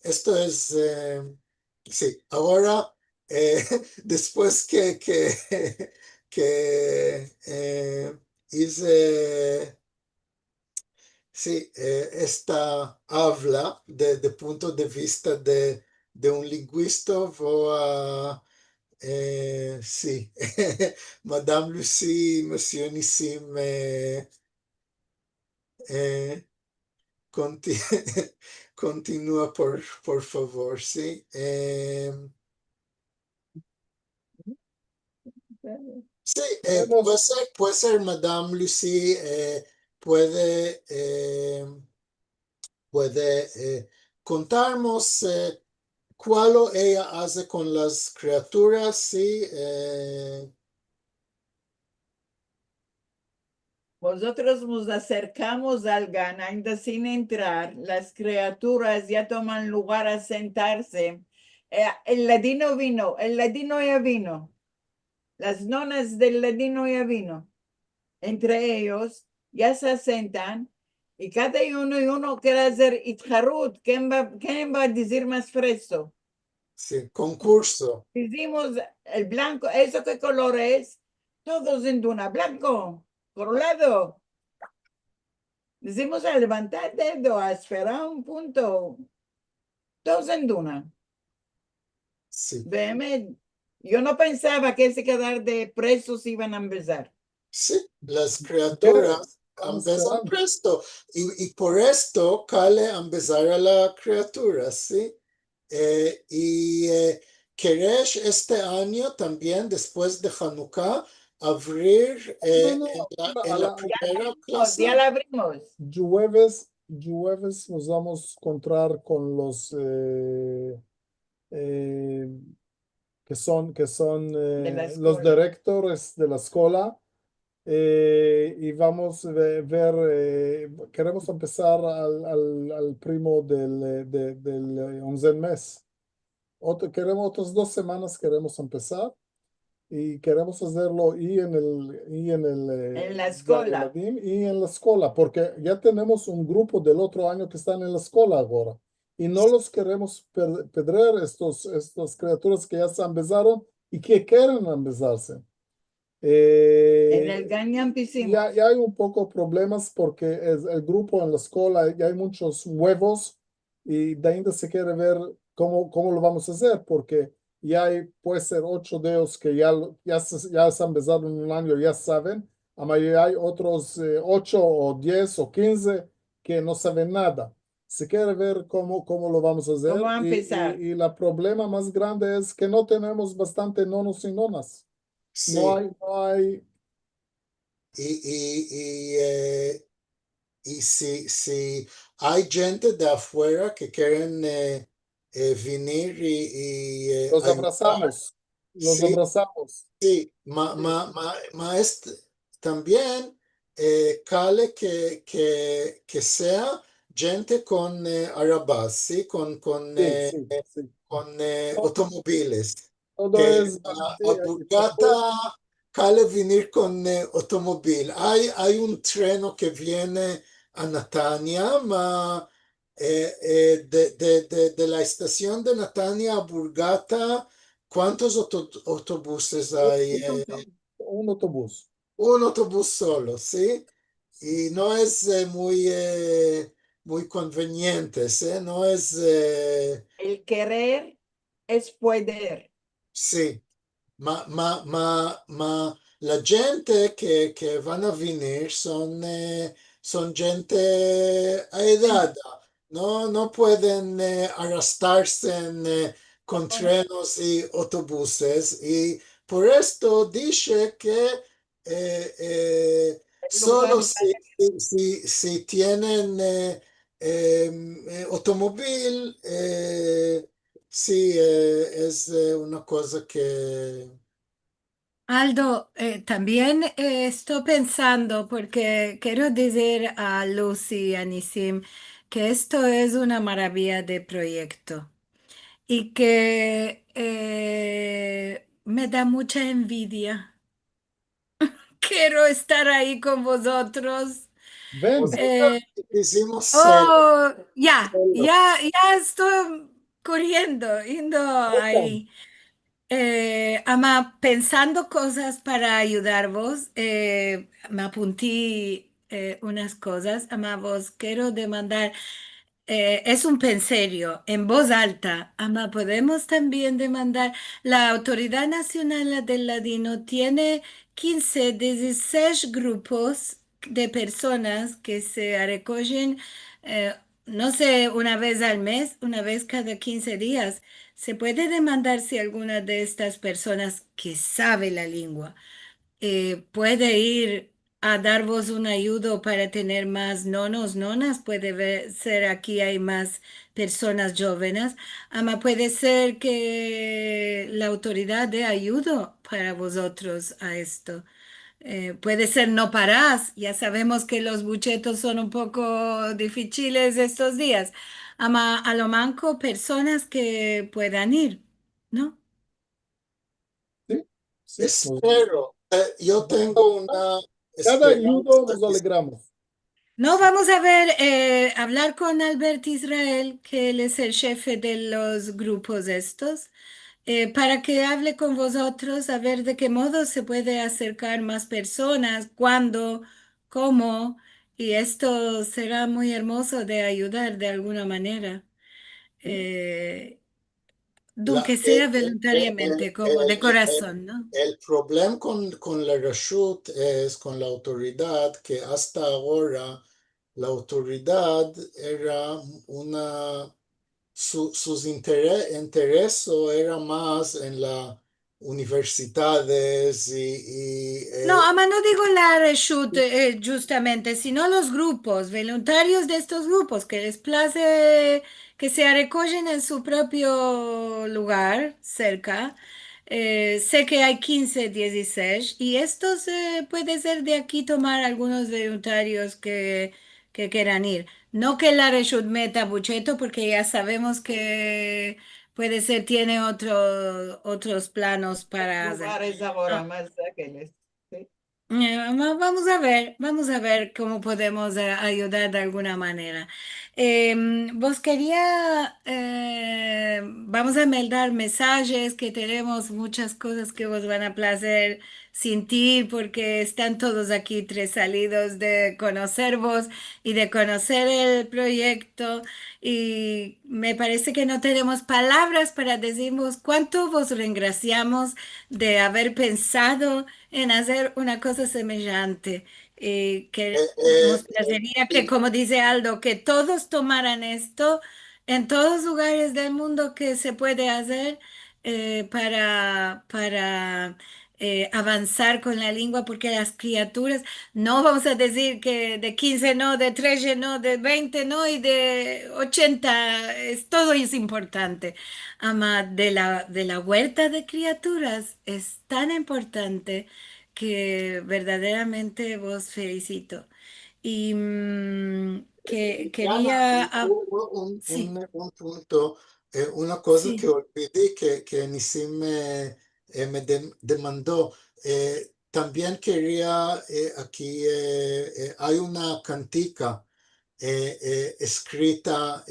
Esto es, sí, ahora, después que hice, sí, esta habla de punto de vista de un lingüista, voy a, sí, Madame Lucie, Monsieur Nissim, Conti- continúa, por favor, ¿sí? Sí, Tenemos, puede ser Madame Lucie, puede contarnos cuál ella hace con las criaturas, ¿sí? Nosotros nos acercamos al Gan, ainda sin entrar, las criaturas ya toman lugar a sentarse. El ladino vino, el ladino ya vino, las nonas del ladino ya vino. Entre ellos ya se sentan y cada uno y uno quiere hacer itjarut. ¿Quién va a decir más fresco? Sí, concurso. Decimos el blanco, ¿eso qué color es? Todos en duna, blanco, por un lado. Decimos a levantar dedo, a esperar un punto. Todos en duna. Sí, Veme, yo no pensaba que ese quedar de presos iban a empezar. sí, las ¿qué? criaturas Estamos empiezan esperando. presto y por esto Cale empezar a la criatura, ¿sí? Queréis este año también, después de Hanukkah, abrir No, no, en la primera clase. Ya la abrimos. jueves nos vamos a encontrar con los eh, que son De la los escuela. directores de la escuela y vamos a ver, queremos empezar al primo del 11 mes. Queremos otras 2 semanas, queremos empezar y queremos hacerlo En la escuela. Galadim y en la escuela, porque ya tenemos un grupo del otro año que están en la escuela ahora y no los queremos perder estas criaturas que ya se empezaron y que quieren empezarse. En el Ganyan Piscina. Ya hay un poco problemas porque es el grupo en la escuela, ya hay muchos huevos y de ahí se quiere ver cómo lo vamos a hacer, porque ya hay, puede ser 8 de ellos que ya se han empezado en un año, ya saben, a mayoría hay otros 8 o 10 o 15 que no saben nada. se quiere ver cómo lo vamos a hacer. ¿Cómo va a Y, empezar? y la problema más grande es que no tenemos bastante nonos y nonas. Sí, No hay, y si hay gente de afuera que quieren venir los ayudar, abrazamos, los sí, abrazamos. sí, Sí, también cale que sea gente con Arabas, ¿sí? sí, sí, sí. Con To- automóviles, Todo que es a por Burgata favor, cale venir con automóvil. Hay un treno que viene a Natania, de la estación de Natania a Burgata, ¿cuántos autobuses hay? un autobús. Un autobús solo, ¿sí? Y no es muy conveniente, ¿sí? No es, El querer es poder. sí. La gente que van a venir son gente a edad, no pueden arrastrarse con trenes y autobuses y por esto dice que El lugar solo está si tienen automóvil, sí, es una cosa que... Aldo, también estoy pensando, porque quiero decir a Lucy y a Nisim que esto es una maravilla de proyecto y que me da mucha envidia. Quiero estar ahí con vosotros. Ven, Nosotros Eh, hicimos celo, oh, ya, celo. ya estoy corriendo, yendo vengan. ahí. Ama, pensando cosas para ayudar vos, me apunté unas cosas. Ama, vos quiero demandar, es un penserio en voz alta. Ama, podemos también demandar. La Autoridad Nacional del Ladino tiene 15, 16 grupos de personas que se recogen, eh, no sé, una vez al mes, una vez cada 15 días. Se puede demandar si alguna de estas personas que sabe la lengua puede ir a dar vos un ayudo para tener más nonos, nonas. Puede ser aquí hay más personas jóvenes. Ama puede ser que la autoridad dé ayudo para vosotros a esto. Puede ser no parás, ya sabemos que los buchetos son un poco difíciles estos días. Ama a lo manco personas que puedan ir, ¿no? Sí, sí. Espero. Yo tengo una Cada ayudo esperanza. nos alegramos. No, vamos a ver, hablar con Albert Israel, que él es el jefe de los grupos estos, para que hable con vosotros, a ver de qué modo se puede acercar más personas, cuándo, cómo, y esto será muy hermoso de ayudar de alguna manera, ¿Sí? eh, La- aunque sea voluntariamente, como de corazón, ¿no? el problema con la Rashut es con la autoridad que hasta ahora la autoridad era una, sus intereses era más en las universidades No, ama, no digo la reshoot justamente, sino los grupos, voluntarios de estos grupos que les place que se recogen en su propio lugar, cerca. Sé que hay 15, 16 y estos puede ser de aquí tomar algunos voluntarios que quieran ir. No que la reshoot meta bucheto porque ya sabemos que puede ser, tiene otros planos para hacer. lugares ahora más aquellos. ¿Sí? Vamos a ver cómo podemos ayudar de alguna manera. Vos quería, vamos a mandar mensajes que tenemos muchas cosas que vos van a placer sentir porque están todos aquí tres salidos de conocer vos y de conocer el proyecto y me parece que no tenemos palabras para decirnos cuánto vos reingraciamos de haber pensado en hacer una cosa semejante. Que Eh, nos eh, placería que, sí, como dice Aldo, que todos tomaran esto en todos lugares del mundo que se puede hacer para avanzar con la lengua, porque las criaturas, no vamos a decir que de 15 no, de 13 no, de 20 no y de 80 todo es importante. Ama, de la huerta de criaturas es tan importante que verdaderamente vos felicito. Y que Diana, quería, sí, un punto, una cosa que sí. olvidé que Nisim demandó. También quería, aquí hay una cantica escrita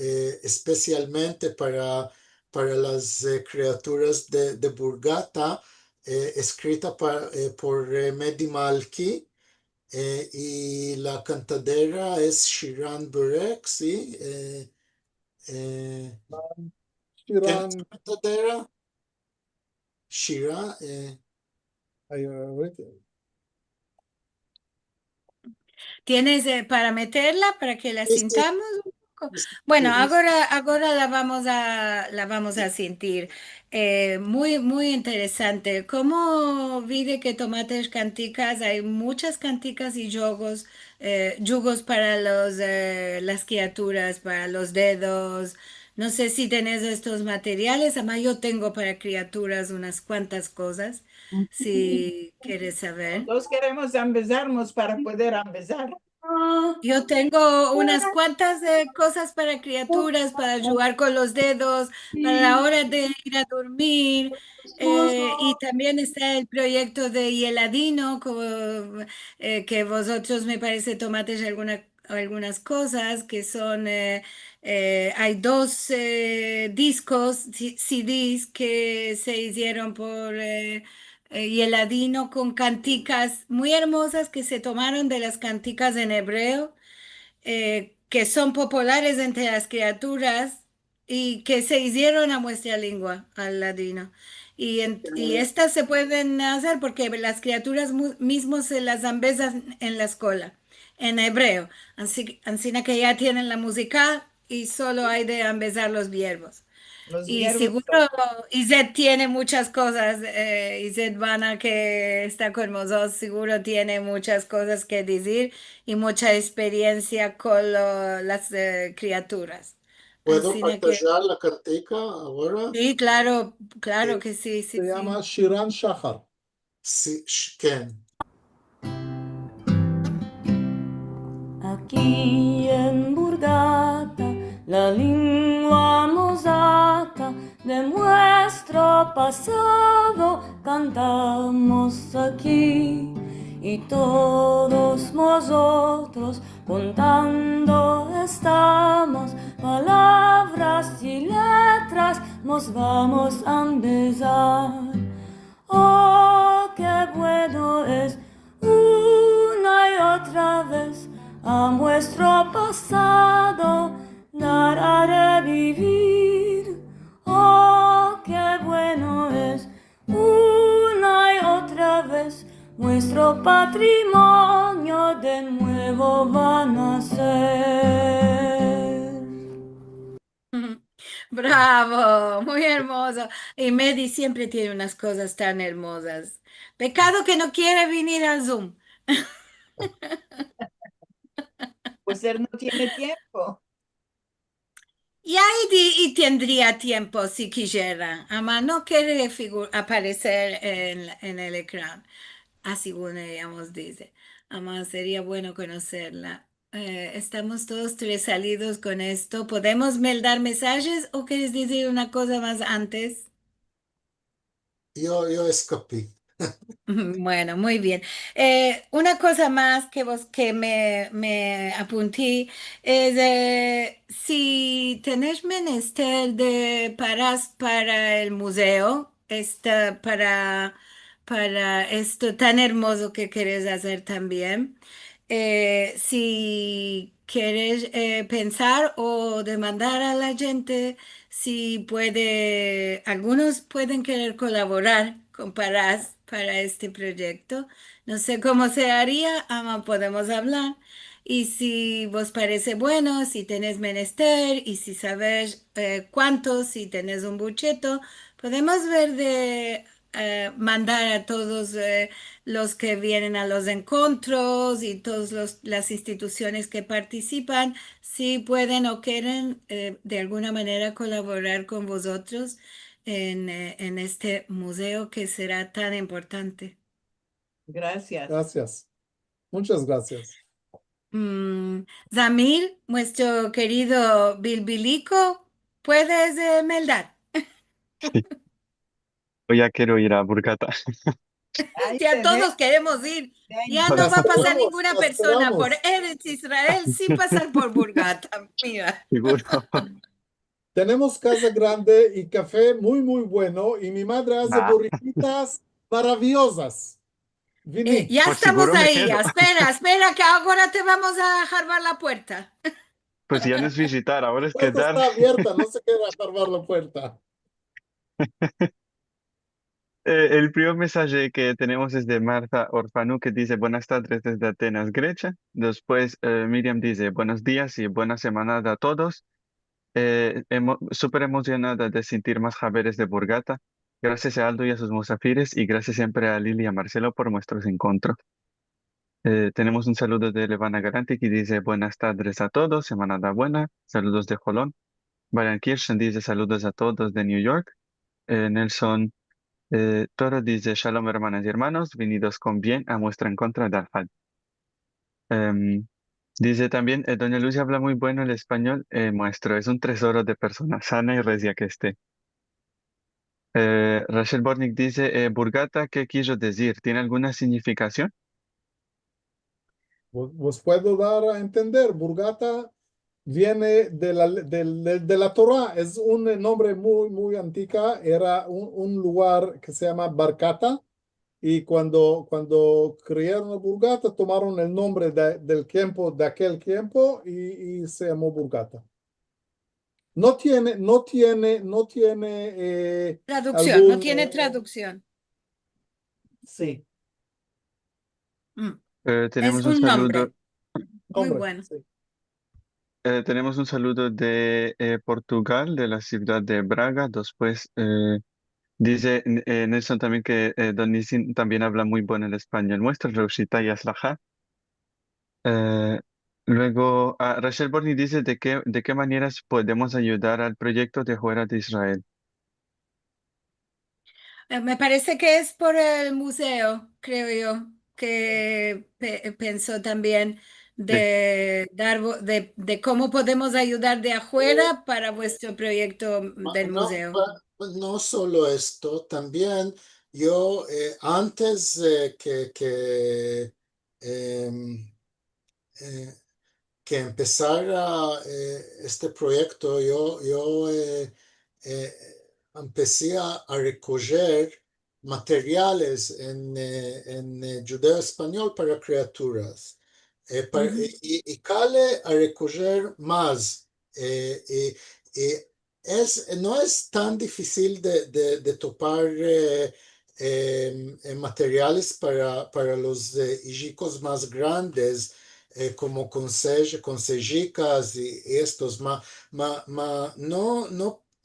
especialmente para las criaturas de Burgata, escrita por Mehdi Malki. Y la cantadera es Shiran Burek, ¿sí? ¿Quién es Shiran, la cantadera? Shira. ahorita, ¿Tienes para meterla para que la Sí, sí, sintamos un poco? sí, Bueno, sí. ahora la vamos a sentir. Muy, muy interesante. ¿Cómo vive que tomates canticas? Hay muchas canticas y yugos para las criaturas, para los dedos. No sé si tenés estos materiales. Además, yo tengo para criaturas unas cuantas cosas, si quieres saber. Todos queremos empezarnos para poder empezar. Yo tengo unas cuantas cosas para criaturas, para jugar con los dedos, para la hora de ir a dormir. Y también está el proyecto de Hieladino, que vosotros me parece tomates algunas cosas, que son, hay dos discos, CDs que se hicieron por Hieladino con canticas muy hermosas que se tomaron de las canticas en hebreo, que son populares entre las criaturas y que se hicieron a nuestra lengua, al ladino. Y estas se pueden hacer porque las criaturas mismos se las besan en la escuela, en hebreo. Así que ya tienen la música y solo hay de empezar los verbos. Los Y viernes. seguro Izet tiene muchas cosas, Izet Vana que está con nosotros, seguro tiene muchas cosas que decir y mucha experiencia con las criaturas. ¿Puedo Así que partajar la cantica ahora? sí, claro, claro Eh, que sí, sí, se llama sí. Shiran Shahar. sí, Ken. Aquí en Burgata, la lengua mosaica de nuestro pasado cantamos aquí y todos nosotros contando estamos palabras y letras nos vamos a empezar. Oh, qué bueno es una y otra vez a nuestro pasado dar a revivir. Oh, qué bueno es una y otra vez nuestro patrimonio de nuevo va a nacer. Bravo, muy hermoso. Y Medi siempre tiene unas cosas tan hermosas. Pecado que no quiere venir al Zoom. Pues él no tiene tiempo. Y ahí tendría tiempo si quisiera, ama no quiere aparecer en el ecrán, así bueno, digamos, dice. Ama sería bueno conocerla. Estamos todos tres salidos con esto. ¿Podemos dar mensajes o quieres decir una cosa más antes? Yo escapé. Bueno, muy bien. Una cosa más que me apunté es si tenés menester de paras para el museo, para esto tan hermoso que querés hacer también. Si quieres pensar o demandar a la gente si algunos pueden querer colaborar con Parás para este proyecto. No sé cómo se haría, ama, podemos hablar. Y si vos parece bueno, si tenés menester y si sabes cuánto, si tenés un bucheto, podemos ver de mandar a todos los que vienen a los encuentros y todas las instituciones que participan, si pueden o quieren de alguna manera colaborar con vosotros en este museo que será tan importante. Gracias. Gracias. Muchas gracias. Zamir, nuestro querido Bilbilico, ¿puedes meldar? Sí, yo ya quiero ir a Burgata. Ahí Ya te dejo, todos queremos ir. Ya La no va a pasar esperamos, ninguna la persona por esperamos. Eretz Israel sin pasar por Burgata. Mira. Seguro. Tenemos casa grande y café muy, muy bueno. Y mi madre hace Ah, borriquitas maravillosas. Vini, Ya pues estamos seguro me ahí. quedo. Espera, que ahora te vamos a jarbar la puerta. Pues ya no es visitar, ahora la es puerta quedar. está abierta, no se queda a salvar la puerta. El primer mensaje que tenemos es de Marta Orfanu que dice buenas tardes desde Atenas, Grecia. Después Miriam dice buenos días y buena semana a todos. Súper emocionada de sentir más Javeres de Burgata. Gracias a Aldo y a sus musafires y gracias siempre a Lili y a Marcelo por nuestros encuentros. Tenemos un saludo de Levana Garanti que dice buenas tardes a todos, semana buena. Saludos de Jolón. Brian Kirsten dice saludos a todos de New York. Nelson Toro dice shalom hermanas y hermanos, venidos con bien a muestra en contra de Alfal. Dice también, doña Lucia habla muy bueno el español, maestro, es un tesoro de persona sana y recia que esté. Rachel Bornick dice, Burgata, ¿qué quiso decir? ¿Tiene alguna significación? Os puedo dar a entender, Burgata viene de la Torá, es un nombre muy, muy antica, era un lugar que se llama Barcata, y cuando crearon Burgata tomaron el nombre del tiempo, de aquel tiempo, y se llamó Burgata. No tiene Traducción, no algún tiene traducción. sí. Mm. Es Tenemos un un saludo, nombre. Muy nombre. bueno. Sí. tenemos un saludo de Portugal, de la ciudad de Braga. Después dice Nelson también que Don Nisin también habla muy bueno el español. Muestra Rosita y Aslaja. Eh, luego, Rachel Borny dice de qué maneras podemos ayudar al proyecto de fuera de Israel. Me parece que es por el museo, creo yo, que pensó también Sí. de cómo podemos ayudar de afuera para vuestro proyecto del No, museo. no solo esto, también yo antes em, eh, que empezara este proyecto, yo eh, empecé a recoger materiales en judeo español para criaturas. Ujú. Y cale a recoger más. Y no es tan difícil de topar materiales para los hijicos más grandes como consejicas y estos,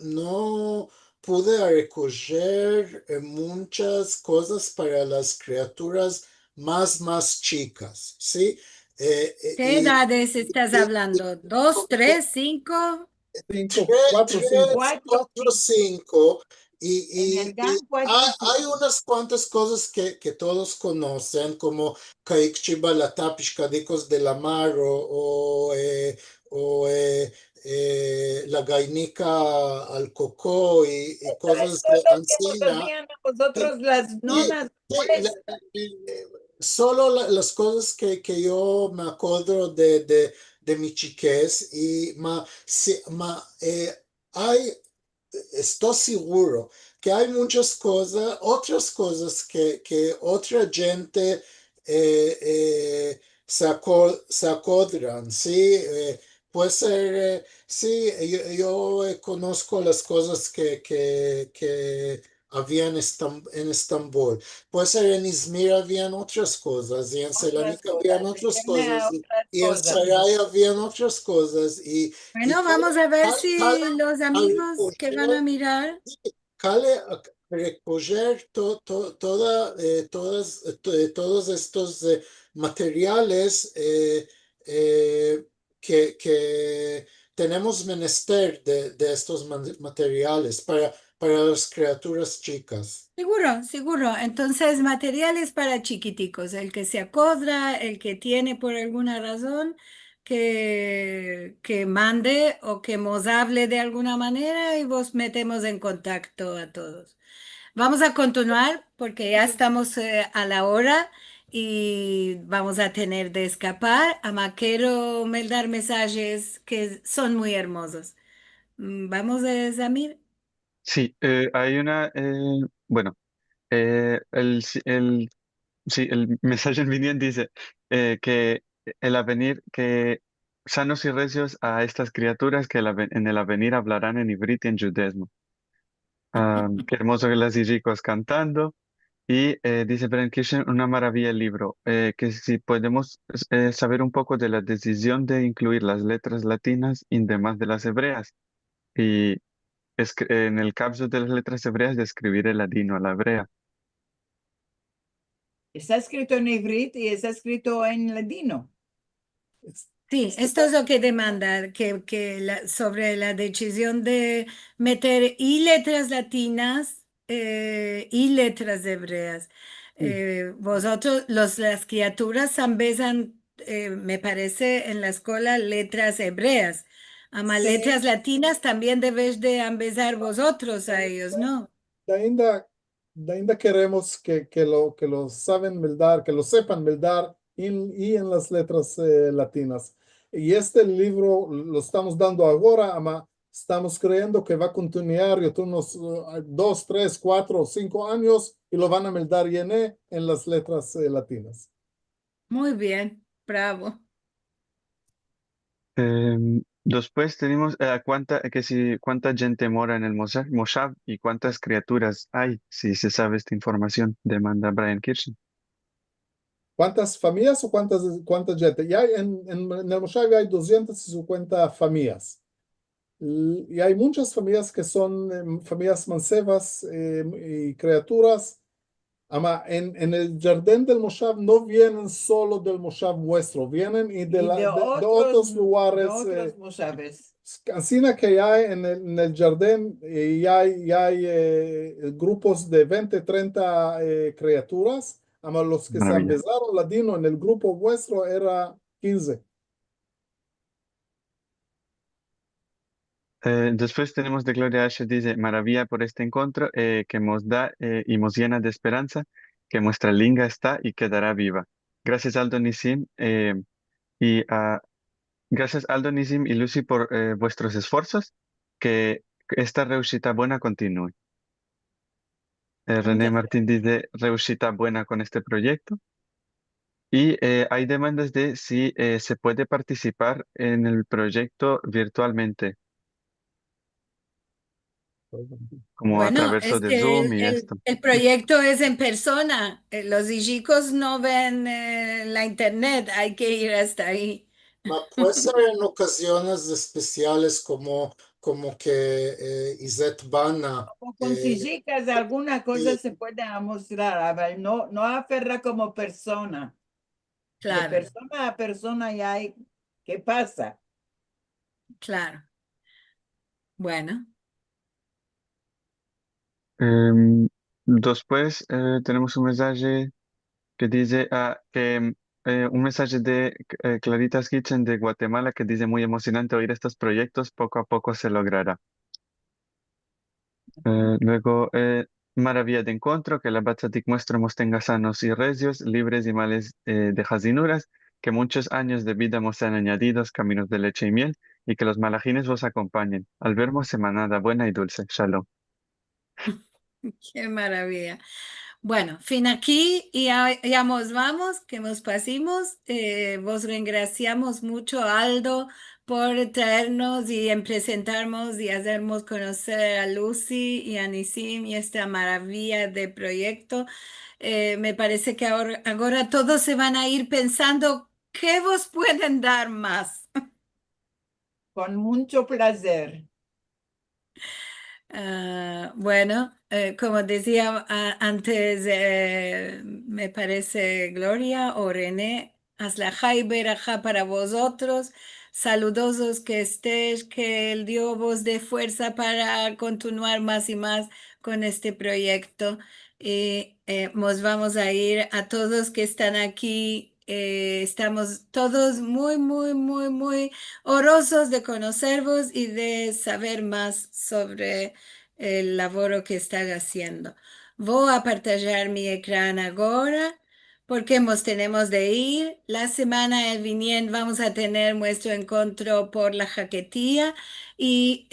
no pude recoger muchas cosas para las criaturas más chicas, ¿sí? ¿Qué edades estás Y hablando? ¿Dos, tres, cinco? Cinco, cuatro, cinco. 4, 5, En y el GAN 4 y hay 5. unas cuantas cosas que todos conocen, como Kaikchiba, la Tapishkadikos de la Mar o la Gainica al Coco y Tres cosas de cosas que nos Ancina. hacían a nosotros las Sí, nonas sí, nuestras. solo las cosas que yo me acuerdo de mi chiquez y sí, hay, estoy seguro que hay muchas cosas, otras cosas que otra gente se acuerdan, ¿sí? Puede ser, sí, yo conozco las cosas que había en Estambul. Puede ser en Izmir habían otras cosas, y en Otras Selanik habían cosas, otras referirme a cosas, otras y en cosas. Sarai habían otras cosas, y Bueno, vamos a ver si cada los amigos que van a mirar. Cale a recoger todos estos materiales que tenemos menester de estos materiales para las criaturas chicas. Seguro, seguro. Entonces, materiales para chiquiticos, el que se acodra, el que tiene por alguna razón que mande o que nos hable de alguna manera y vos metemos en contacto a todos. Vamos a continuar porque ya estamos a la hora y vamos a tener de escapar. Ama quiero dar mensajes que son muy hermosos. Vamos, Samir. Sí, hay una, bueno, sí, el mensaje en Vinyan dice que el avenir, que sanos y recios a estas criaturas que en el avenir hablarán en ivrit y en judesmo. Qué hermoso que las ricos cantando. Y dice Beren Kirchen, una maravilla el libro, que si podemos saber un poco de la decisión de incluir las letras latinas y demás de las hebreas. Y en el caso de las letras hebreas, de escribir el ladino a la hebrea. Está escrito en ivrit y está escrito en ladino. Sí, esto es lo que demanda, sobre la decisión de meter y letras latinas y letras hebreas. Vosotros, las criaturas besan, me parece, en la escuela letras hebreas. Ama Sí. letras latinas también debes de ambezar vosotros a ellos, ¿no? De ainda queremos que lo saben meldar, que lo sepan meldar y en las letras latinas. Y este libro lo estamos dando ahora, ama estamos creyendo que va a continuar unos 2, 3, 4, 5 años y lo van a meldar en las letras latinas. Muy bien, bravo. Después tenemos cuánta gente mora en el Moshav y cuántas criaturas hay, si se sabe esta información, demanda Brian Kirchen. ¿Cuántas familias o cuánta gente? Ya en el Moshav hay 250 familias. Y hay muchas familias que son familias mancebas y criaturas. Ama, en el jardín del Moshav no vienen solo del Moshav vuestro, vienen y Y de de otros de lugares. otros moshaves. Así que hay en el jardín y hay grupos de 20, 30 criaturas. Ama, los que se Maravilla. empezaron ladino en el grupo vuestro era 15. Después tenemos de Gloria Asher, dice, maravilla por este encuentro que nos da y nos llena de esperanza, que nuestra linga está y quedará viva. Gracias Aldo Nisim y a Gracias Aldo, Nisim y Lucy por vuestros esfuerzos. Que esta reushita buena continúe. René Muchas Martín dice reushita buena con este proyecto. Y hay demandas de si se puede participar en el proyecto virtualmente, como a Bueno, través es de que Zoom y esto. el proyecto es en persona. Los hijos no ven la internet, hay que ir hasta ahí. Puede ser en ocasiones especiales como que Izet Bana. O con sillicas, alguna cosa Sí, se puede mostrar. A ver, no aferra como persona. De Claro, persona a persona ya hay. ¿Qué pasa? claro. Bueno, Em, Después tenemos un mensaje que dice un mensaje de Claritas Kitchen de Guatemala que dice muy emocionante oír estos proyectos, poco a poco se logrará. Luego, maravilla de encuentro, que la Batzatik muestra tenga sanos y recios, libres y males de jazinuras, que muchos años de vida nos sean añadidos, caminos de leche y miel, y que los malajines vos acompañen. Al vermos semanada buena y dulce. Shalom. qué maravilla. Bueno, fin aquí y ya nos vamos, que nos pasimos. Vos engraciamos mucho, Aldo, por traernos y en presentarnos y hacernos conocer a Lucy y a Nisim y esta maravilla de proyecto. Me parece que ahora todos se van a ir pensando qué vos pueden dar más. Con mucho placer. Bueno, como decía antes, me parece Gloria o René, Aslajá y Berajá para vosotros. Saludosos que estés, que el Dios vos dé fuerza para continuar más y más con este proyecto. Y nos vamos a ir a todos que están aquí. Estamos todos muy, muy, muy, muy orosos de conocervos y de saber más sobre el laboro que están haciendo. Voy a partillar mi ecrán ahora porque nos tenemos de ir. La semana viniente vamos a tener nuestro encuentro por la Jaquetía y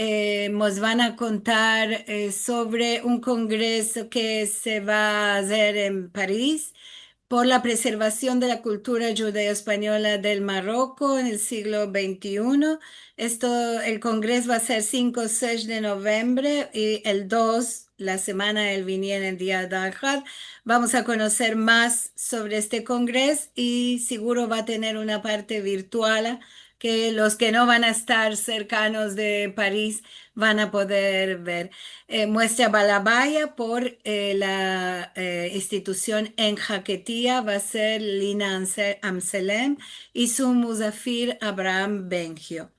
nos van a contar sobre un congreso que se va a hacer en París por la preservación de la cultura judeo-española del Marruecos en el siglo XXI. El congreso va a ser 5-6 de noviembre y el 2, la semana del viniente, el día de Al-Had, vamos a conocer más sobre este congreso y seguro va a tener una parte virtual que los que no van a estar cercanos de París van a poder ver. Muestra Balabaya por la institución en Jaquetía va a ser Lina Amselem y su Musafir Abraham Bengio.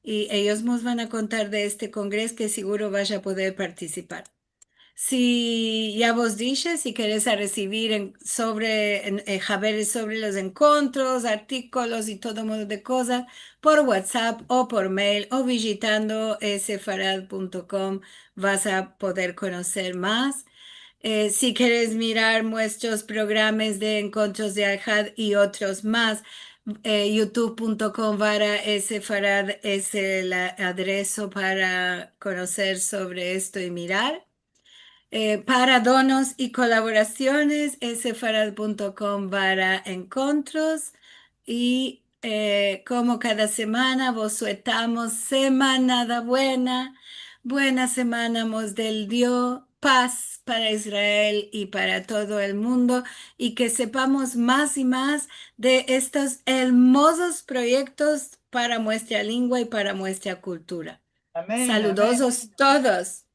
Y ellos nos van a contar de este congreso que seguro vaya a poder participar. Si ya vos dije, si querés a recibir saber sobre los encuentros, artículos y todo modo de cosas, por WhatsApp o por mail o visitando sefarad.com vas a poder conocer más. Si quieres mirar nuestros programas de encuentros de Al-Had y otros más, youtube.com/sefarad es el adreso para conocer sobre esto y mirar. Para donos y colaboraciones, sefarad.com/encuentros y como cada semana vos sueltamos semana buena, buena semana mos del Dios, paz para Israel y para todo el mundo y que sepamos más y más de estos hermosos proyectos para nuestra lengua y para nuestra cultura. Amén. Saludosos todos.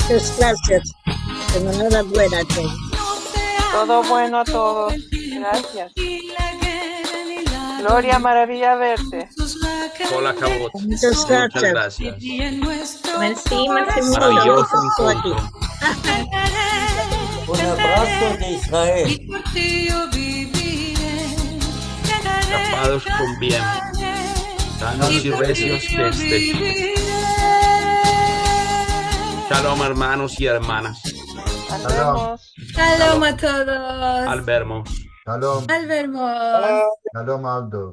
Muchas gracias. Enhorabuena a todos. Todo bueno a todos. Gracias. Gloria, maravilla verte. Hola, Cabot. Muchas gracias. gracias. Merci, merci Maravilloso mucho. encuentro. Un abrazo de Israel. Tapados con bien. Sanos y recios que estéis. Shalom, hermanos y hermanas. Albermos. Shalom a todos. Albermos. Shalom. Albermos. Shalom, Aldo.